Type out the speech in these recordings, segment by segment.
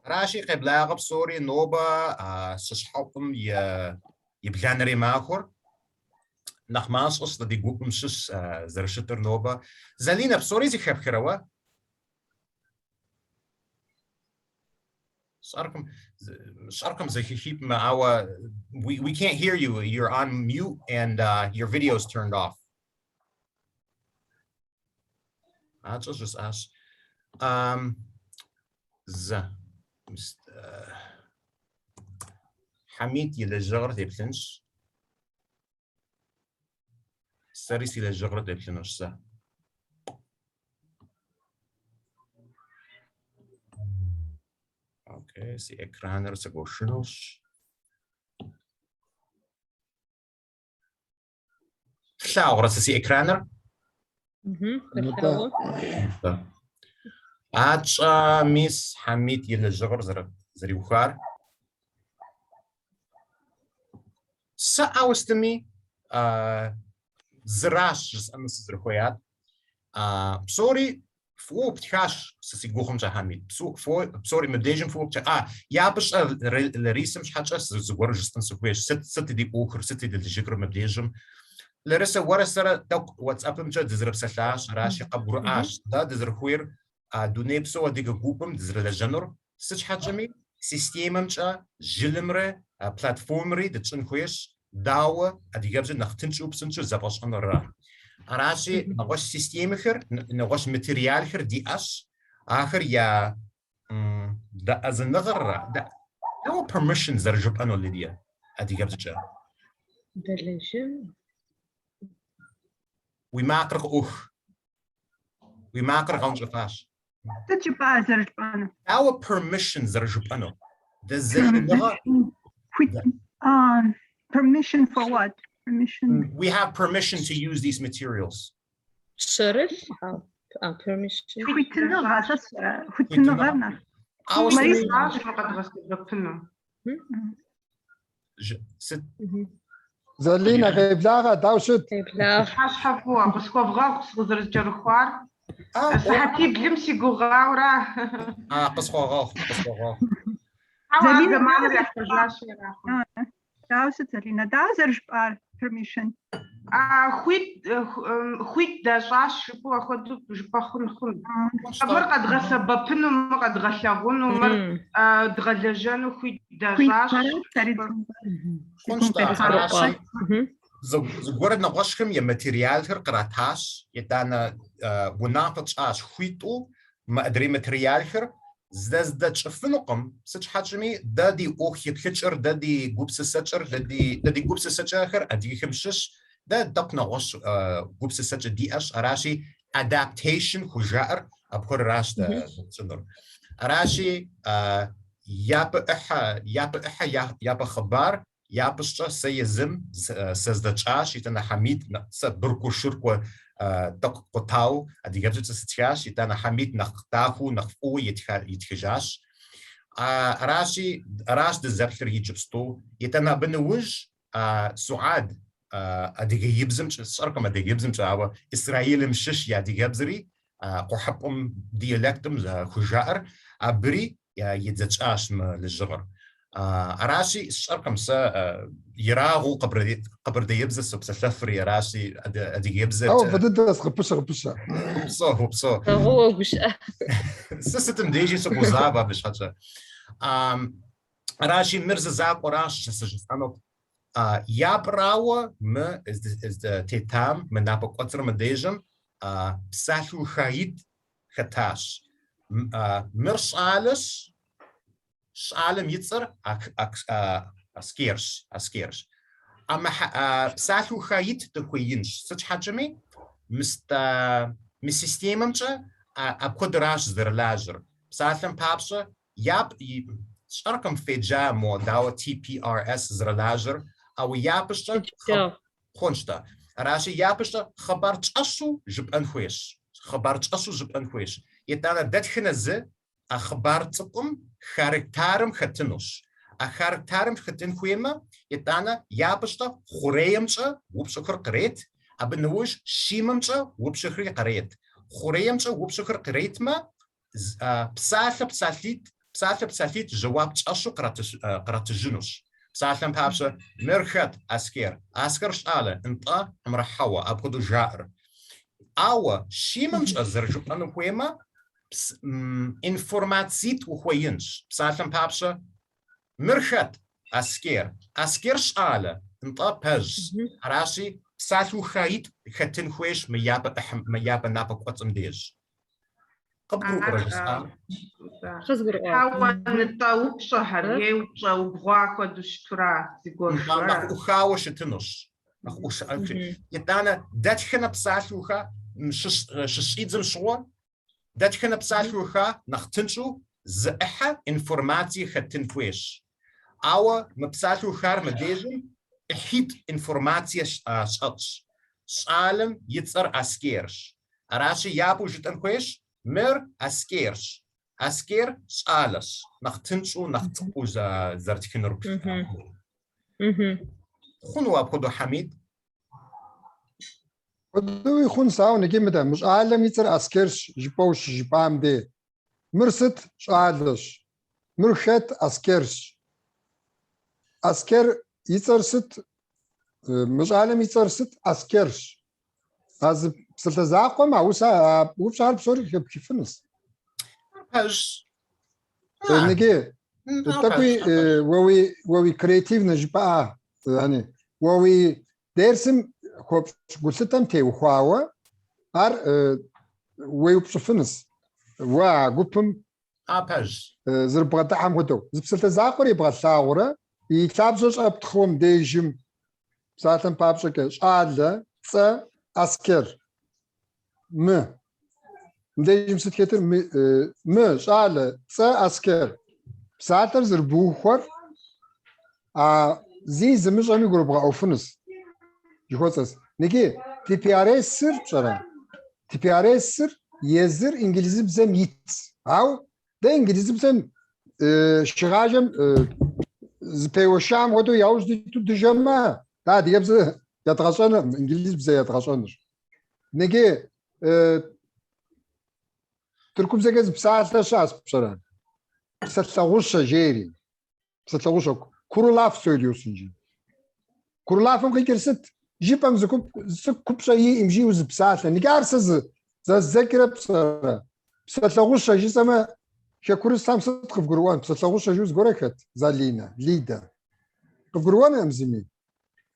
راشي قبل بصوري نوبة سشحبهم يبلانري ماخور نخماس أصلا دي جوكم شش زرشتر نوبة زلينا بصوري زي خيب خيروا صاركم زي خيب ما we can't hear you. You're on mute and your video is turned off. I'll just ask. حميد يلجغر دبلنش سريس يلجغر دبلنش سا اوكي سي اكرانر سغوشنوش خلاو سي اكرانر ميس حميد يلجغر زري وخار سأوستمي زراش جس أمس زرخويات بصوري فو بتخاش سيجوهم جهامي بصوري مديجم فو يا بش الريسم حاجة زور جستن سكويش ست دي أخر ست دي الجكر مديجم لرسا ورسا دوك واتساب مجا دزرب سلاش راشي قبر عاش دا دزرخوير دوني بسوا ديجا جوبم دزر لجنور سج حاجة مي سيستيم مجا جلمرة بلاتفورمري دتشن خويش داوة أديجابز نختنشو بسنشو زباش أنورا أراشي نغش سيستيم خير نغش ماتيريال خير دي أش آخر يا دا أز النظر دا نو permissions زرجب أنو لديا أديجابز جا دلشم ويماكرق ويماكرق أنجو فاش تجيبها زرجب أنو our permissions زرجب أنو ده زي النظر permission for what? Permission. We have permission to use these materials. صرف permission. زلينا غيبلاغا داوشت حفوا بس كو بغاو خصو الجرخوار صحتي بلمسي غورا قصخو زلينا داوشت زلينا دازرج بار permission خويت داش بو اخذ باخذ مر قد غسب بنو مر قد غشاغون مر دغلجانو خويت داش زغورد نغشكم يا ماتيريال خر قراتاش يتانا وناقطاش خويتو ما ادري ماتيريال خر زدا تشفنقم سچ حجمي دادي اوخ يبلچر دادي غوبس سچر دادي غوبس سچر ادي خمشش دا دقنا غش غوبس سچ دي اش اراشي adaptation خجار ابخر راش دا صدر اراشي ياب اح خبار يابش سيزم سزدچاش يتنا حميد سبركو شركو دق قطاو ادي جابت تستياش يتنا حميد نختاخو نخفو يتخجاش راش دزبخر يجبستو يتنا بنوج سعاد ادي يبزم صركم ادي يبزم تاوا اسرائيل مشش يا دي جابزري قحبم ديالكتم خجار ابري يتزچاش للجغر أراشي الشركم سا يراغو قبر دي يبزس وبسلفر يراشي أدي يبزت أو بدأت غبشة بصو هو بشا سيستم ديجي سبوزابا بشحجة أراشي مرز زاق وراش سجستانو يابراو ما إز تيتام من نابو قطر مديجم بسالو خايد خطاش مرش آلش عالم يتصر اسكيرش اما بسالو خايت تكوينش سچ حجمي مسيستيممچا ابقدراش زرلاجر بسالم بابشا ياب شركم فيجا مو داو TPRS زرلاجر او يابشتا خونشتا راشي يابشتا خبرچاسو جبن خويش يتانا دتخنا ز أخبار تقوم خاركتارم ختنوش أخاركتارم ختن خويما يتانا يابشتا خوريمشا وبشكر قريت أبنوش شيممشا وبشكر قريت خوريمشا وبشكر قريت ما بسالة بساليت بسالة بسالتيت جواب تشاشو قرات الجنوش بسالة بابشة مرخت أسكر شالة انت مرحوة أبغض جائر أو شي منش أزرجو أنا كويما إنفورماتسيت وخوينش بسالة بابشة مرخت أسكر شالة انت بج راشي بسالة خايت ختن خويش ميابا نابا قوتم ديج قبل رجسان خزقر حاول نتطوب شهر هي وبغاك ودشترا تقول شهر وخاوش تنش يتانا داتخنا بسالوخا ششيدزم شوان داتخنا بسالوخا نختنشو زأحا انفورماتي ختن كويش أو مبسالوخا مديجم احيد انفورماتي شاتش شالم يتصر أسكيرش أراشي يابو جتن كويش مر أسكيرش أسكير شالش نختنشو نختقو زرتكن ربش خنوا أبخدو حميد خدو يخون ساو نجي مدى مش عالم يتر أسكرش جبوش جبام دي مرست شالش مرخت أسكرش أسكر يترست مش عالم يترست أسكرش هذا بسلتزاقو مع وسا وبشعر بسوري كيفنس هاش نجي تقوي ووي كرياتيف نجبا يعني ووي ديرسم خوب قلتم تي وخواوا ار ويبصفنس وا قبم أباج زرب غدحم غدو زبسلت زاقر يبغى ثاورة يتابزوش أبتخوم ديجم ساعتن بابشك شادلة س أسكر ديجم ستكتر شادلة س أسكر ساعتر زربوخور زي زمش أمي قرب أوفنس يخوصس نيجي TPRS سر بشرا TPRS سر يزر إنجليزي بزم يت أو ده إنجليزي بزم شغاجم زبيوشام غدو ياوز دي تو دجما دا دي بز يتغشن إنجليزي بزي يتغشنش نيجي تركب زجاج بساعة شاس بشرا بستلغوش جيري بستلغوش كورلاف سوليوسنجي كورلاف ممكن كرست جيبهم زكوب شيء يمشي وزبسات لأن كارسز الذاكرة بستلغوش جي سما كورستام صدق في قروان بستلغوش جوز قريكت زالينا ليدا في قروان أمزمي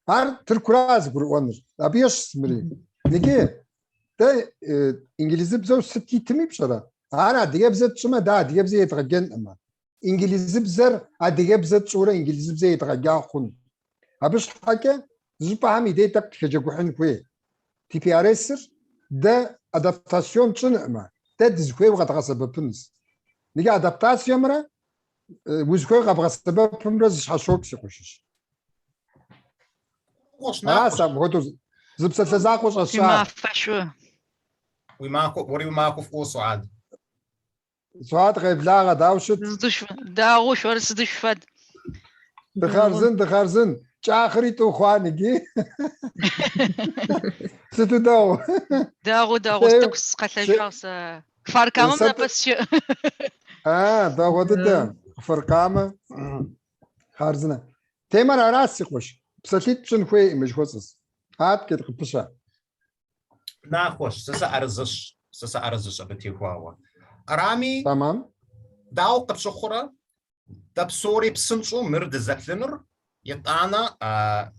هار تركراز قروان أبيش سمري نيجي ده إنجليزي بزاو ستي تمي بشرا أنا دياب زد شما دا دياب زي يتغجن أما إنجليزي بزر دياب زد شورا إنجليزي بزي يتغجن خون أبش حكا زوبا هم إيدي تك تجاكوحن كوي TPRS ده أدابتاسيون تشنعما ده دزكوي وغتغا سبب بنس نيجا أدابتاسيون مرا وزكوي غتغا سبب بنس شحشوك سيخوشش راسا بغتو زبسة تزاقوش أشعار وري معكو في سعاد سعاد غيب لاغا داوشت داوش ولا سدشفد دخارزن شاخري تو خوانجي ستو داو استكس قتل شخص فرقامة بس شو داو ده فرقامة خارزنا تيمر راسي خوش بساتيت شن خوي مش خوصص هات كده خبشة ناخوش سسا أرزش أبتي خواوا أرامي تمام داو قبشخورة تبصوري بسنشو مرد زكلنر يتانا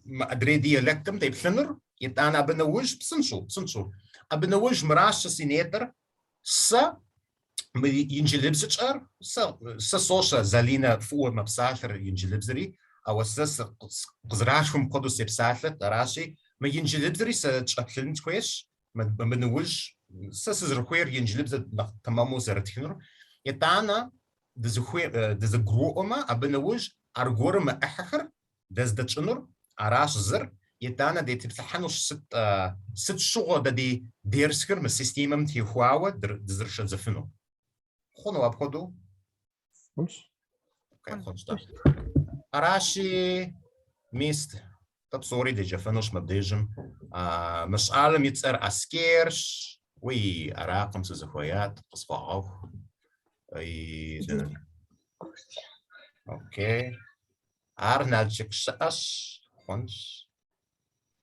ما أدري ديالكتم تيبلنر يتانا بنوج بسنشو أبنوج مراش سينيتر ينجلبزجر سوشا زالينا فوق مبساثر ينجلبزري أو قزراشهم قدس يبساثلت راشي ما ينجلبزري سأتشأكلنت كويش ما بنوج سأزرخوير ينجلبز تمامو زرتكنر يتانا دزغروما أبنوج أرغورما أحخر دزدتشنر أراش زر يتانا دي تبتحنوش ست شغل دي ديرسكر من السيستيمم تيخواوا دزرش زفنو خونو أبخدو أراشي ميست طب سوري دي جفنوش مبديجم مش عالم يتسر أسكيرش وي أراقم سزخويات قصفاقو Okay. Ар налчык щыӏэщ, хъунщ.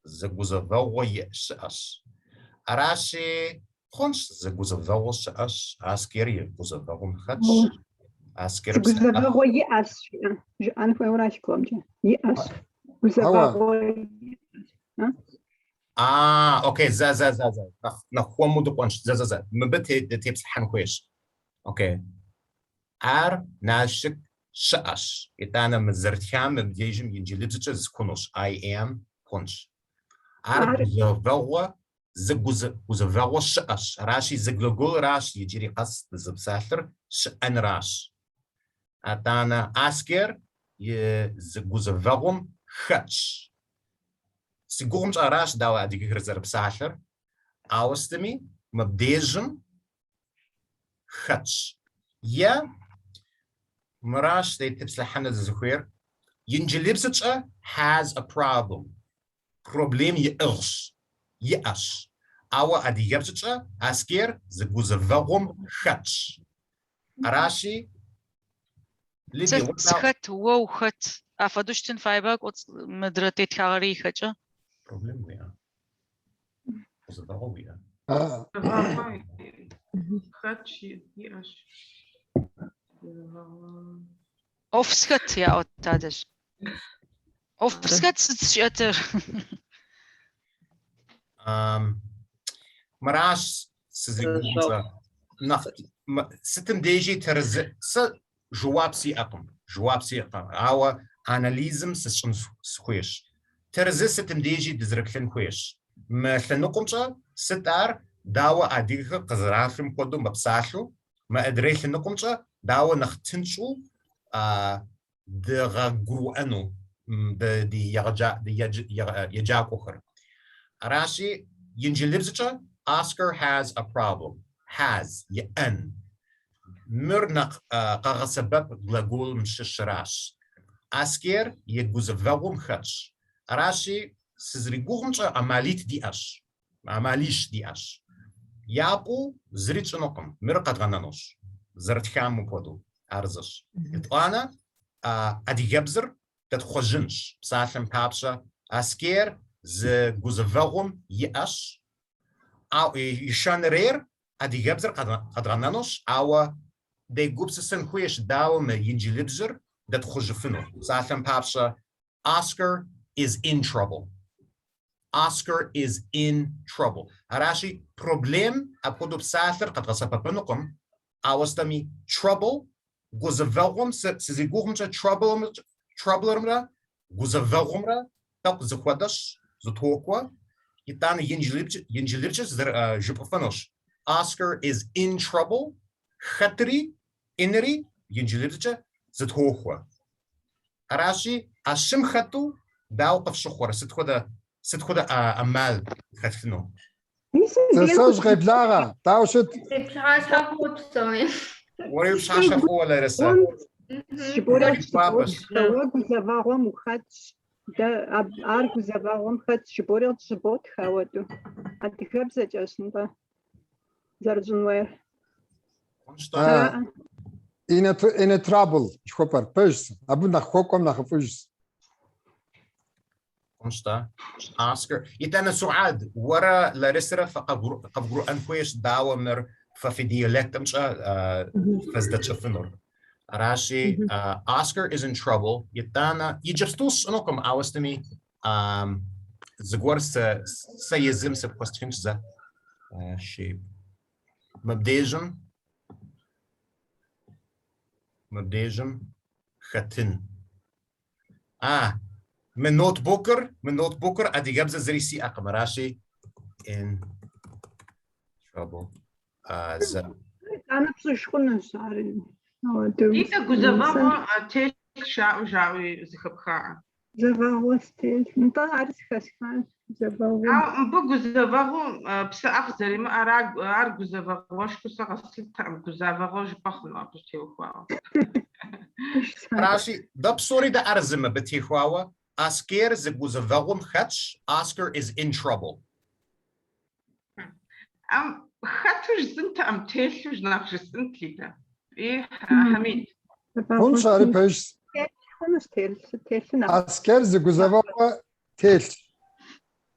Зэгузэвэгъуэ щыӏэщ. Аращи, хъунщ, зэгузэвэгъуэ щыӏэщ. Аскер и гузэвэгъуэм хэтщ. Аскер Гузэвэгъуэ иӏэщ жыӏэн хуейуэ ара си гугъэмкӏэ. Иӏэщ. Гузэвэгъуэ иӏэщ. Окей, за. Нахуэму дыкъуэнщ. За. Мыбы тепсыхьэн хуейщ. Окей. Ар налшык щыӏэщ. Итӏанэ мы зэрытхам мыбдежым инджылызыбзэкӏэ зыхъунущ. I am хъунщ. Ар гузэвэгъуэ гузэвэгъуэ щыӏэщ. Аращи зы глаголращ иджыри къэс дызыпсалъыр щыӏэнращ. Итӏанэ аскер зы гузэвэгъуэм хэтщ. Си гугъэмкӏэ аращ дауэ адыгэхэр зэрыпсалъэр. Ауэ сытми мыбдежым хэтщ. Е мыращ тепслъыхьыныр зызыхуейр. Инджылызыбзэкӏэ has a problem. Проблем иӏэщ. Ауэ адыгэбзэкӏэ аскер зы гузэвэгъуэм хэтщ. Аращи Хэт уэу хэт афэдэу щытын файбэ мыдрэ тетхагъэри ихэкӏэ. Проблем уиӏэ. Гузэвэгъуэ уиӏэ. Хэт иӏэщ. Офсхэт яӏот тадэщ. Офсхэт сыт щыӏэтыр? Мыращ сызригугъэмцӏэ. Сытым дежи тэрызы сэ жэуап сиӏэкъым. Ауэ анализым сыщӏын схуейщ. Тэрызы сытым дежи дызэрыплъын хуейщ. Мы лъэныкъуэмкӏэ сыт ар дауэ адыгэхэр къызэралъым хуэдэу мэпсалъэу, мы адрей лъэныкъуэмкӏэ дауэ нэхъ тыншу дыгъэгурыӏуэну ди еджакӏуэхэр. Аращи инджылызыбзэкӏэ Oscar has a problem. Has еӏэн. Мыр нэхъ къэгъэсэбэп глагол мыщыщращ. Аскер и гузэвэгъуэм хэтщ. Аращи сызригугъэмкӏэ ӏэмалищ диӏэщ. Япӏэу зыри тщӏынукъым. Мыр къэдгъэнэнущ. Зэрытхам хуэдэу арзыщ. Итӏанэ адыгэбзэр дэтхъуэжьынщ. Псалъэм папщӏэ аскер зы гузэвэгъуэм иӏэщ. Ишэнрейр адыгэбзэр къэдгъэнэнущ, ауэ дегупсысын хуейщ дауэ мы инджылызыбзэр дэтхъуэжыфыну. Псалъэм папщӏэ Oscar is in trouble. Oscar is in trouble. Аращи проблем апхуэдэу псалъэр къэдгъэсэбэпынукъым, ауэ сытми trouble гузэвэгъуэм сызригугъэмкӏэ trouble-ымрэ гузэвэгъуэмрэ тӏэкӏу зыхуэдэщ, зытокӏуэ. Итӏанэ инджылызыбзэкӏэ жыпӏэфынущ. Oscar is in trouble. Хэтри, инри инджылызыбзэкӏэ зытохуэ. Аращи ащым хэту дауэ къыфщыхъуэрэ? Сыт хуэдэ ӏэмал хэлъыну? Сэж къеблагъэ. Дауэ щыт? Уэри пщащэ хъууэ Ларисэ. Гузэвэгъуэм ухэтщ. Ар гузэвэгъуэм хэтщ. Жыпӏэри щыботхэ ауэдэу. Адыгэбзэкӏэщ нтӏэ зэрыщӏын хуейр. In a trouble. Жыхуэпӏэр пэжщ. Абы нэхъ хуэкӏуэм нэхъ ыфӏыжщ. Oscar. Итӏанэ Суад, уэрэ Ларисэрэ къэвгурыӏэн хуейщ дауэ мыр фэ фи диалектымкӏэ фэздэчӏыфынур. Аращи Oscar is in trouble. Итӏанэ иджыпсту сщӏынукъым, ауэ сытми зыгуэр сэ езым сыпхуэстхынщ зэ. Мыбдежым хэтын. Мы ноутбукыр адыгэбзэ зыри сиӏэкъым. Аращи in trouble. Анэ пщӏыш хъунущ ар. Дитэ гузэвэгъуэ телъ жаӏуи зыхэпхаӏэ. Гузэвэгъуэ стелъ. Нтӏэ ар зыхэсхащ. Мыбы гузэвэгъуэм псыӏэ къызэримыӏэр ар гузэвэгъуэшхуэу сэ къэслъытэӏым. Гузэвэгъуэ жыпӏэ хъуну абы теухуауэ. Аращи дэ псори дэ ӏэрзы мыбы техуауэ. Аскер зы гузэвэгъуэм хэтщ. Oscar is in trouble. Хэту жысӏэнтэӏым, телъу нэхъ жысӏэнт Лидэ. Хамид. هون شاري بيش خونس تيل عسكر زجوزوا تيل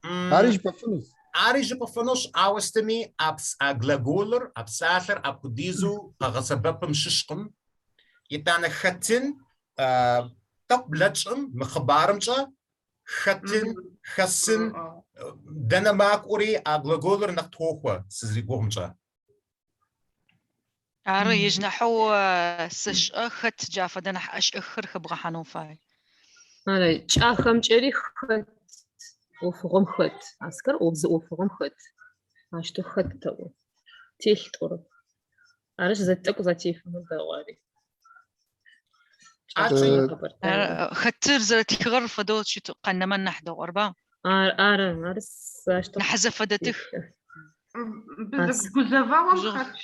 عاريش بفنس عاريش بفنش عاوستمي أبس أغلاغولر أبسالر أبوديزو أغسبب مششقم يتانا ختن تقبلتشم مخبارمشا ختن خسن دنماك أوري أغلاغولر نختوخوا سزريقومشا عاري يجنحو سش أخت جافة دنح أش أخر خبغة حنوفاي أنا جاخم جري خت وفغم خت عسكر وفغم خت عشتو خت تو تيل طرب عارش زتك زتيف من بواري ختر زرتي غرفة دوت شتو قنا من نحدو أربعة عارس عشتو نحزف فدتك بس جوزافا وخت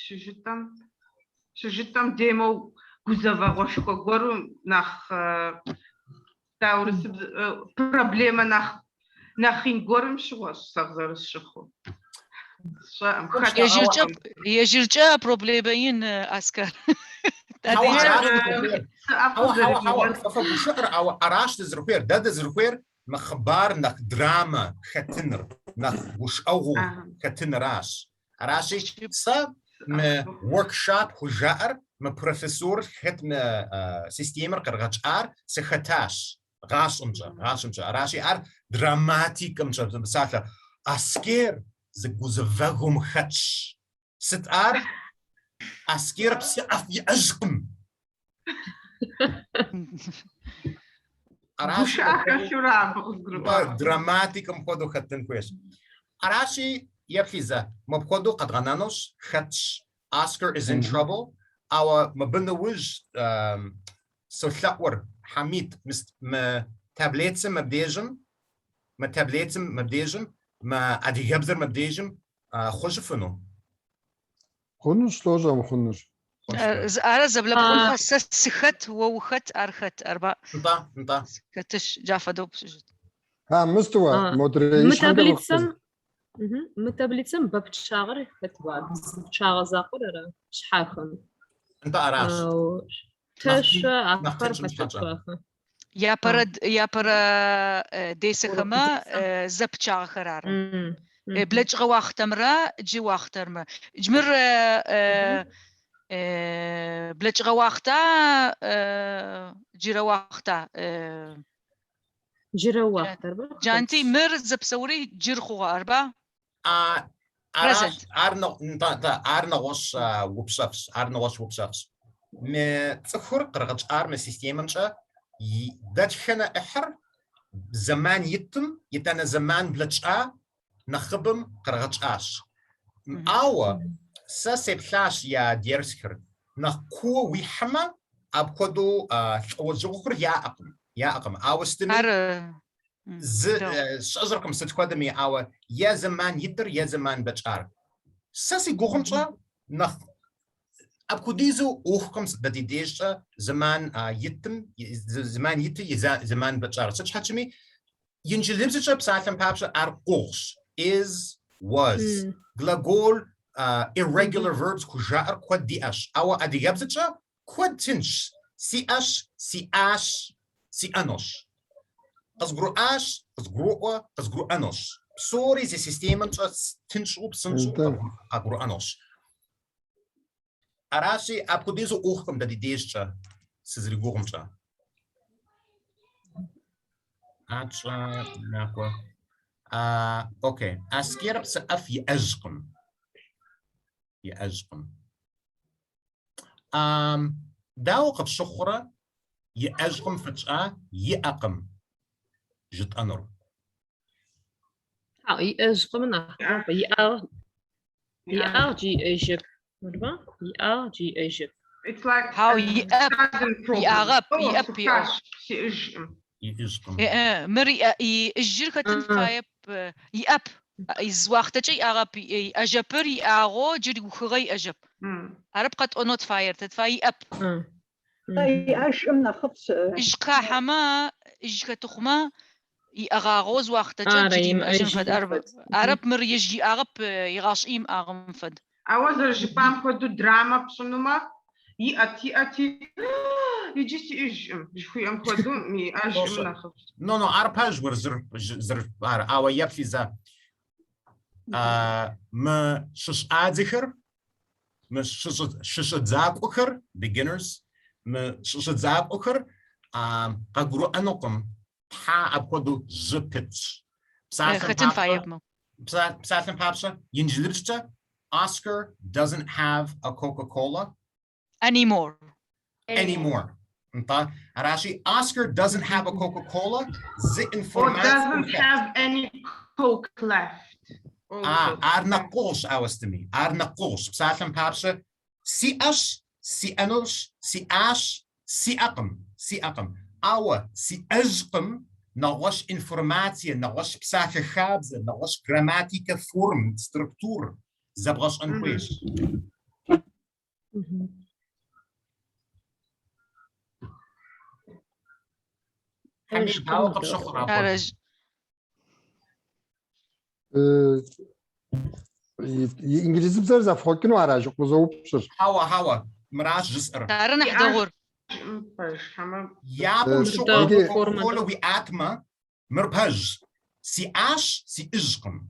شجتم ديمو جوزافا وشكو غورو نخ تاورس проблема نخين غورم شوش صغر الشخو يجرجا بروبليمين عسكر أو أراش تزرقير ده تزرقير مخبار نخ دراما ختنر نخ وش أوغو ختنراش أراشي سا م workshop خجار م بروفيسور ختم سيستيمر قرغتشار سختاش غاش أمجا أراشي دراماتيك أمجا بساتة أسكير زجوزفهم ختش ست أسكير بس أفي أجقم أراشي دراماتيك مخدو ختن كويس أراشي يبخيزة مبخدو قد غنانوش ختش Oscar is in trouble أو مبنوج سلطور حميد ما تابليتسم مبديجم ما أديجابزر مبديجم خوشفنو خونش توجا مخونش أنا زبلة بخون سخت ووخت أرخت أربعة انت كتش جافة دوب ها مستوى مودريشن متابليتسم بابتشاغر كتبا بتشاغ زاقر شحاخم انت أراش تش أخر كتبا يا برا ديسخما زبتشاغ خرار بلج غواختمرا جي واخترما جمر بلج غواختا جيرا واختا جيرا واختر جانتي مر زبسوري جيرخو أربعة أرنغوش وبشافش ما تفكر قرغت أرم سيستيممشا داتخنا إحر زمان يتنا زمان بلجأ نخبم قرغت أش أو ساسبلاش يا ديرسكر نخو ويحما أبكدو وزغكر يا أقم أو استمر شجركم ستقدمي أو يا زمان يدر يا زمان بجار ساسي جوهمشا نخ أبكوديزو أوخكم بديديشة زمان زمان يتي زمان بجار سش حتشمي ينجلبسة بسالم بابشة أرقوش is was gлагол irregular verbs كجار قد دياش أو أديجابسة قد تنش سياش سياش سيانوش قصقرو آش قصقرو أنوش سوري زي سيستيمن تنشو بسنشو قصقرو أنوش أراشي أبكوديزو أوخكم دا دي ديشتا سيزريقوغمشا أتشا ناكوا أوكي أسكيرب سأف يأجقم داو قد شخرة يأجقم فتشا يأقم جت أنور يأجقم يأجي أجب يأجي أجب It's like how يأغب مري الجركة تنفايب يأب إزواختك يأغب أجبر يأغو جري وخغي أجب عرب قد أنوت فاير تدفاي يأب أشمنا خبص إجقا حما إجقا تخما يأغاغوز واختك جري أجن فد عرب مري يجي أغب يغاشيم أغم فد أوزر جبام خدو دراما بسنوما يأتي يجي سيجم شوي أم خدو مي أجم ناخذ No, arpej were zr our yapfiza. Me shish adzicher, me shish zakocher, beginners, me shish zakocher, kagru anokum, ha apodu zipitch. Psatham papsa, yinjlipsta, Oscar doesn't have a Coca-Cola anymore. Arashi, Oscar doesn't have a Coca-Cola. Or doesn't have any Coke left. Arnaqos awastimi. Arnaqos. Psatham papsa. Si ash, si anush, si ash, si aqam. Awa, si azqam, nawash informatie, nawash psathe khabze, nawash grammatica form, structuur. Zabras anquesh. İngilizce bize zafokinu aracı kuzovupsuz. Hawa. Mirash jisr. Tarın ahdagur. Yapum shokolo vi atma mirpaj. Si ash si izqam.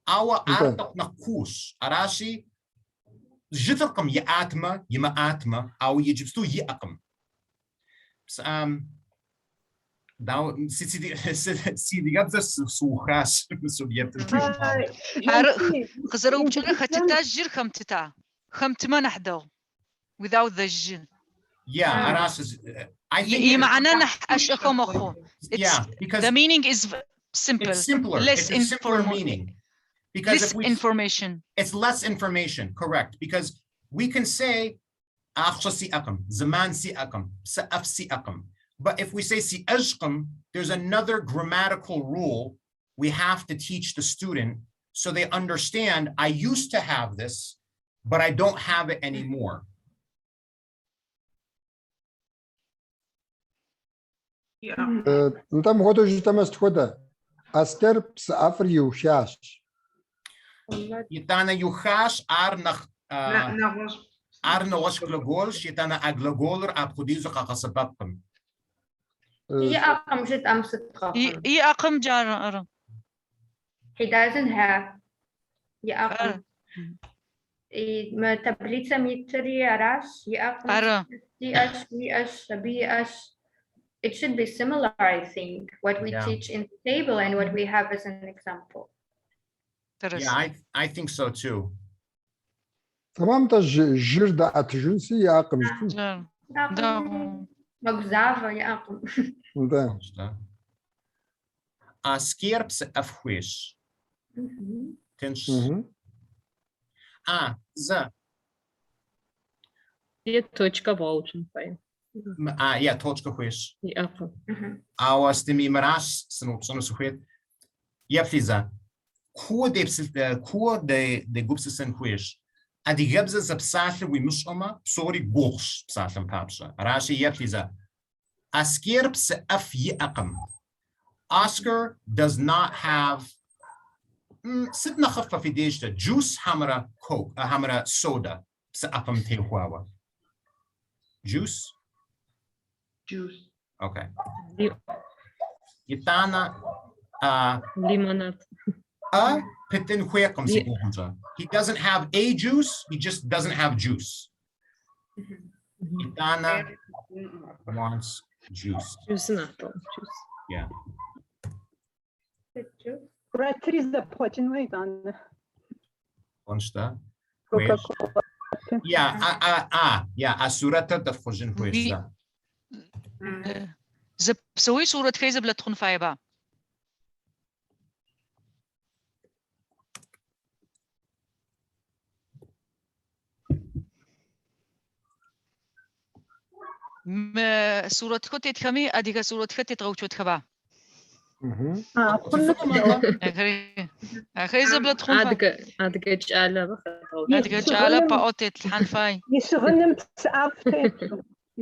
Awa artaq naqus. Arashi jitrqam ya atma yima atma aw yijibstu yi aqam. Now, si digabzas sukhas subject. Qazarub chana khatita jir khamtima nahdaw without the j. Yeah, Arash I think because the meaning is simple. It's simpler. Less it's a simpler meaning. Because less information. It's less information, correct? Because we can say si aqam, zaman si aqam, sa'af si aqam. But if we say si ajqam, there's another grammatical rule we have to teach the student so they understand I used to have this, but I don't have it anymore. Там году житамаст хода. Астер псафр юхаш. Yitana yuchash ar nawash glagol, yitana a glagoler apodizo kakasabapam. He doesn't have. Tablica mitri arash. It should be similar, I think, what we teach in the table and what we have as an example. Yeah, I think so too. Tamam da jirda atjunsi yaqam. Magzava yaqam. Да. A skierps afwish. Tens. За. Je точка волчен fijn. Ja, точка хwish. Was de mimaras snopson so het. Ja, fiza. Ko de gupsen hwish. Adi gabza zapsathe we mushoma, sorry gosh, psathem papsa. Rashi ja, fiza. Askierps af yaqam. Oscar does not have sitna khaffa fi dejta juice hamra coke hamra soda sa'afam tehuawa. Juice? Juice. Okay. Yitana limonade. Pitin huekum si. He doesn't have a juice, he just doesn't have juice. Yitana wants juice. Juice not juice. Yeah. Consta. Yeah, asurata da fujin huesa. سوي صورة خيزة بلا تخون فايبا. ما صورة خطة تخمي أديك صورة خطة تغوتشو تخبا. خيزة بلا تخون فايبا. أديك جعلة بخ. أديك جعلة باوتت الحنفاي. يشغلهم تسعفتي.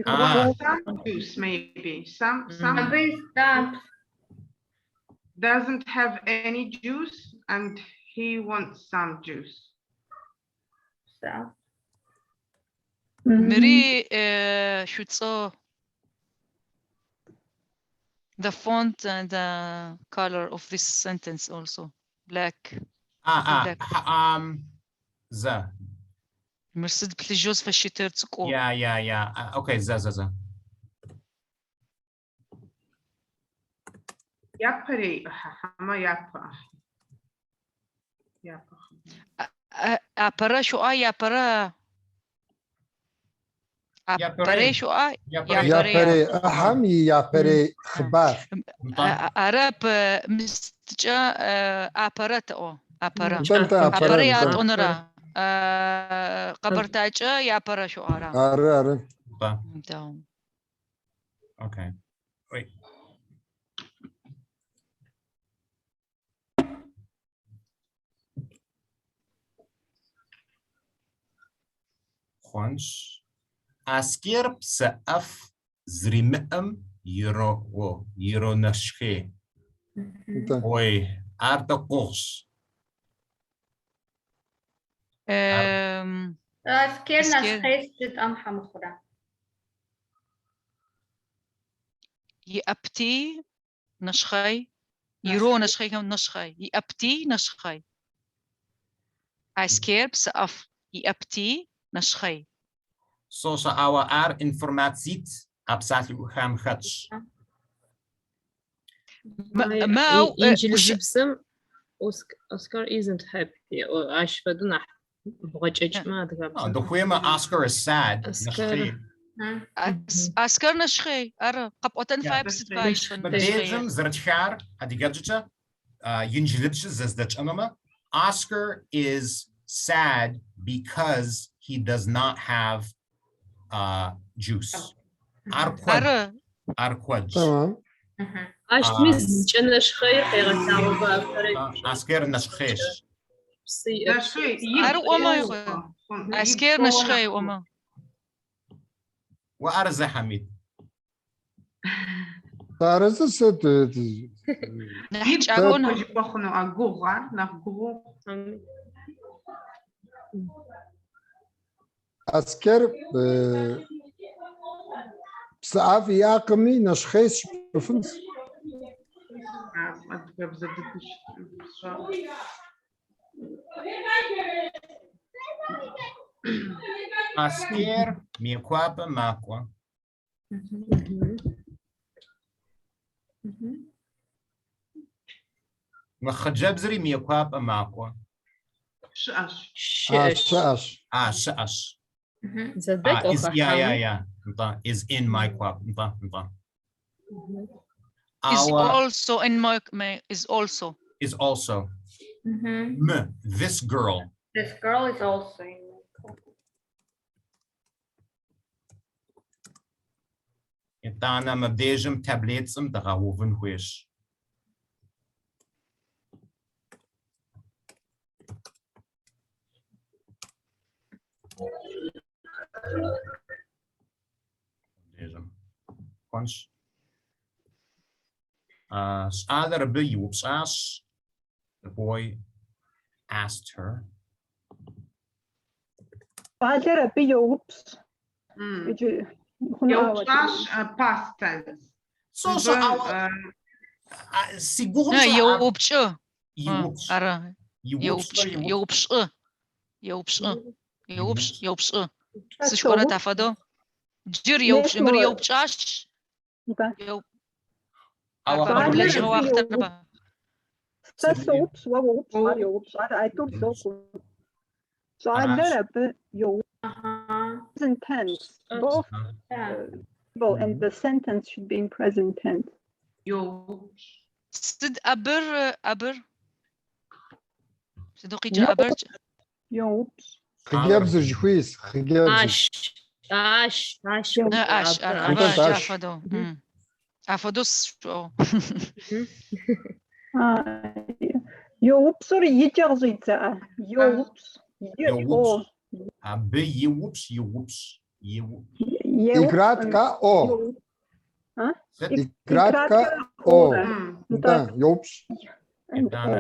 Some juice, maybe. Some doesn't have any juice and he wants some juice. مري شو تصو The font and the color of this sentence also black. Black. za. Mersid plijos fashiter tsuko. Yeah. Okay, za. Yapari, ama yapa. Apara شو yapara. Apare شو يابري أهم يابري خبار. Arab mistja aparat o apara. أنت Apara ya أبرا. onora. Qabartaja yapara شو ara. أرى. Okay. Wait. خونش اسكير بسقف زريمئم يرو نشخي وي ارتا قوش اسكير نشخيص جد امحى مخورا يأبتي نشخي يرو نشخي كم نشخي يأبتي نشخي اسكير بسقف يأبتي نشخي سوسا اوا ار انفورماتزيت ابساتي وخام خدش ما إنجليزي بسم Oscar isn't happy or أشفدنا بغجج ما أدري. The way Oscar is sad. Oscar نشخي أرى قبضتن فايبس تبايش بديجم زرتشار أديجاتجا ينجلبش زدتش أمامه. Oscar is sad because he does not have juice. Arquaj. أشمز جن نشخي خير تعوبا Oscar نشخيش. أرو أما Oscar نشخي أما. وأرز حميد. تارز الست. نحج أقولنا. بخنو أجوغا نخجو. أسكر بسقف ياقمي نشخيص بفنس. أسكر ميكوابا ماكوا. مخجبزري ميكوابا ماكوا. شاش. شاش. زدك yeah. Is in my quap. Is also in my is also. Is also. This girl. This girl is also in my quap. Itana mabdejum tabletsum dagawuven huish. Once the boy asked her. past tense. So siguro Сышкора тафадо. Джир ёпш, мир ёпшаш. Ёп. Present tense. Both and the sentence should be in present tense. Sid aber. Sidokija aber. خجابزر جخويس خجابزر. Ash. Afado. Afados. Ёпсор ечерзыца. Ёпс. Игратка о. Игратка о. Да, ёпс.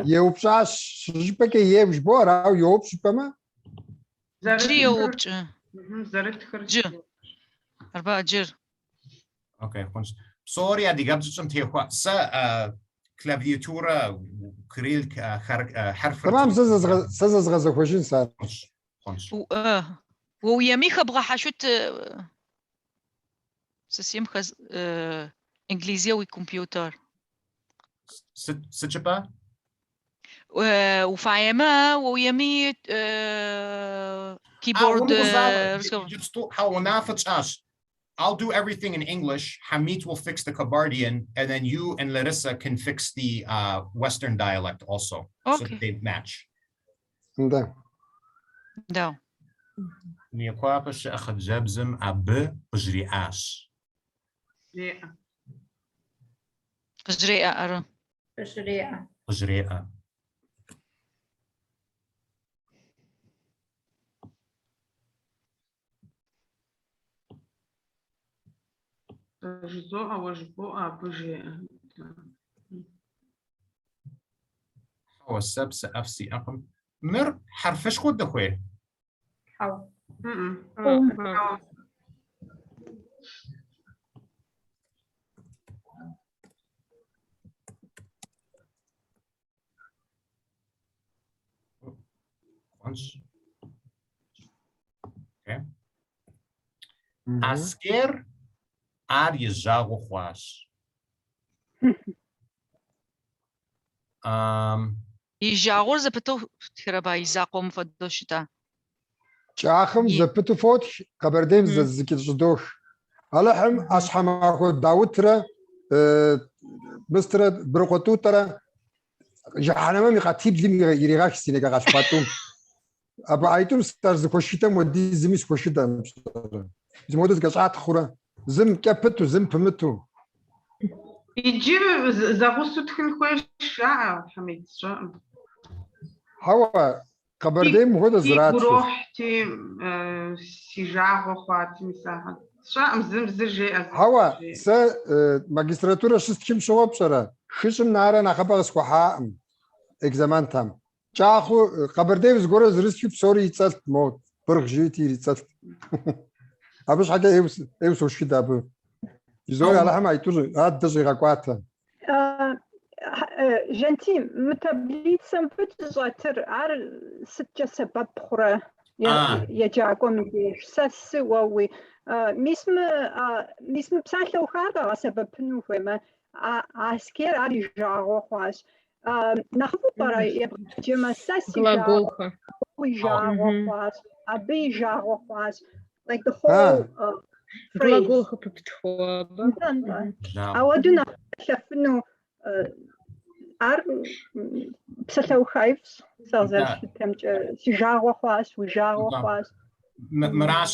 Ёпсаш, жипеке ебш бора, ёпс пама. Джи ёпс. Джи. Арба джир. Okay, Sorry, I digab just some tequila. Sa claviatura كريل حرف. تمام سز غزة خوشين صار. ويامي خبغة حشوت سيم خز إنجليزية وكمبيوتر. ستشبا؟ وفايمة ويامي كيبورد. How نافتش أش. I'll do everything in English. Hamid will fix the Kabardian, and then you and Larissa can fix the Western dialect also, so that they match. Да. Да. نيقابش أخذ جبزم أب بجرياش. قجريئة أرى. قجريئة. هو السبس أفسي أقم مر حرفش خود دخوي. How? Once. Okay. Asker ar yezago khwas. يجاور زبطو تخربا يزاقوم فدوشتا. شاخم زبطو فوت قبردين زكيت جدوش. هلا هم أصحى معه داود ترى بس ترى برقطو ترى جهنم ما يقتيب لي يريغاش سينك غاشباتو. أبا أيتون ستارز كوشيتا مودي زميس كوشيتا. زمودت قصعت خورا. زم كابتو زم بمتو. يجيب زغوسو تخن خوش شاع حميد شاع. هوا قبردين هو زرات. بروحتي سيجاغو خواتي مساحة. شاع مزم زرجي. هوا س ماجستراتورة شست كم شو بشرة. خشم نارا نخبر سكوحا إكزامان تام. شاخو قبردين زغورة زرسكي بسوري يتصلت موت. برغ جيتي يتصلت. أبش حاجة إيوس وش كده أبو. زوري على هم أيتوج هاد دجي غاقواتها. جنتي متبليت سنبت زاتر عار ستة سبب خورة يجاكم ديش سس ووي ميسم بسالة وخارة سبب نو فما عسكر عاري جاغو خواس نخبو برا يبجم سس جاغو ويجاغو خواس أبي جاغو خواس like the whole глагол хапптхоба. أودنا شفنو ар псалъэу хайфс сазерш темкӏэ сижагъо хъуащ уижагъо хъуащ مرаш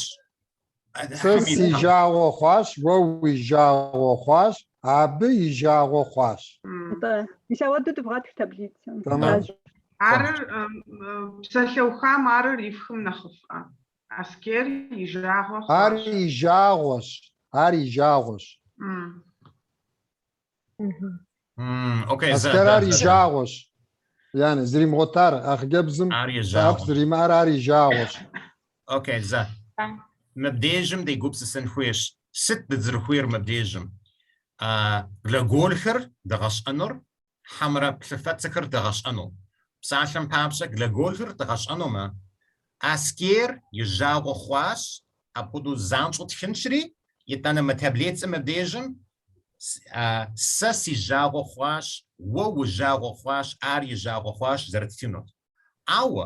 سижагъо хъуащ о уижагъо хъуащ абы ижагъо хъуащ исауэду дыбгъэтх таблицэм ар псалъэухам ар рифхым нэхъыфӏэ аскер ижагъо ар ижагъош اوكي аскер ижагъош يعني زريم غوتار اخجبزم اب زريم ار ижагъош اوكي زا مبديجم دي جوبس سنخويش ست دزرخوير مبديجم глаголхэр дагашӏэныр хьэмрэ плъыфэцӏэхэр дагашӏэну псалъэм папщӏэ глаголхэр дагашӏэнумэ аскер ижагъо хъуащ апхуэдэу занщӏэу тхынщри итӏанэ мы таблицэм мыбдежым сэ сижагъо хъуащ уэ ужагъо хъуащ ар ижагъо хъуащ зэрыттынут ауэ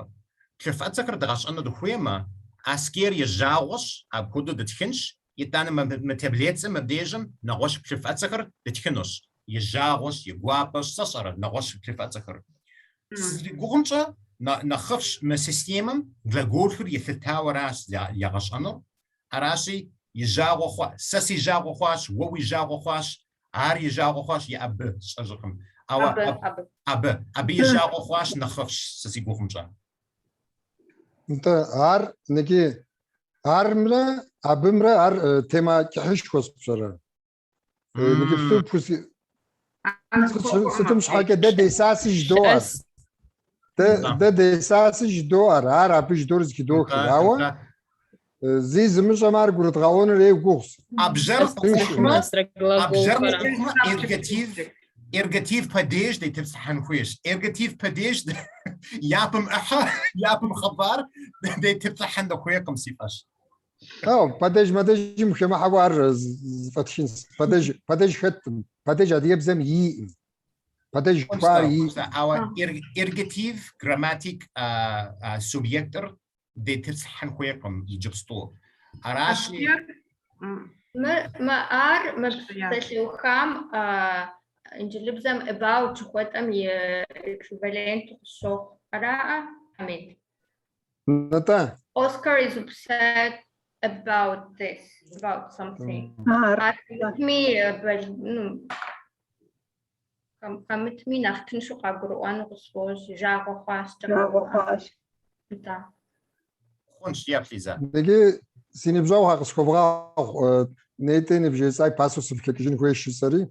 плъыфэцӏэхэр дагашӏэну дыхуеймэ аскер ижагъощ апхуэдэу дытхынщ итӏанэ мы таблицэм мыбдежым нэгъуэщ плъыфэцӏэхэр дытхынущ ижагъощ игуапэщ сэ щӏэрэ нэгъуэщ плъыфэцӏэхэр гугъумкӏэ нэхъыфӏщ мы системэм глаголхэр елъытауэращ ягъэщӏэнур аращи ижагъо хъуащ сэ сижагъо хъуащ уэ уижагъо хъуащ ар ижагъо хъуащ и абы сщӏэжӏыкъым ауэ абы ижагъо хъуащ нэхъыфӏщ сэ си гугъумкӏэ انت ар нэги армрэ абымрэ ар тема кӏыхьищ хуэспщӏэрэ нэги фту пхуси сытым щхьэкӏэ дэ десаси ждоӏэр дэ десаси ждоӏэр ар абы ждор зыхидохыр ауэ زي مش أمار قرط غاون ريو قوس أبجر Глагол. إرجاتيف بديش دي تمسحن خويش إرجاتيف بديش يابم أحا يابم خبار دي تمسحن دخويكم سيفاش بديج مش ما حوار فتشين بديج ختم بديج عادي يبزم يي بديج فار يي أو إرجاتيف جراماتيك سوبجكتر دي تمسحن خويكم يجبستو أراشي ما ار ما بتشوخام انجلبزم about what am equivalent to so ara amen نتا Oscar is upset about this about something me but no كمت مي نختن شو قبرؤان قصوص جاغو خاص تا خونش يا فليزا نجي سينبجاو هاقسكوبغا نيتي نبجي ساي باسو سلكيجن كويش سري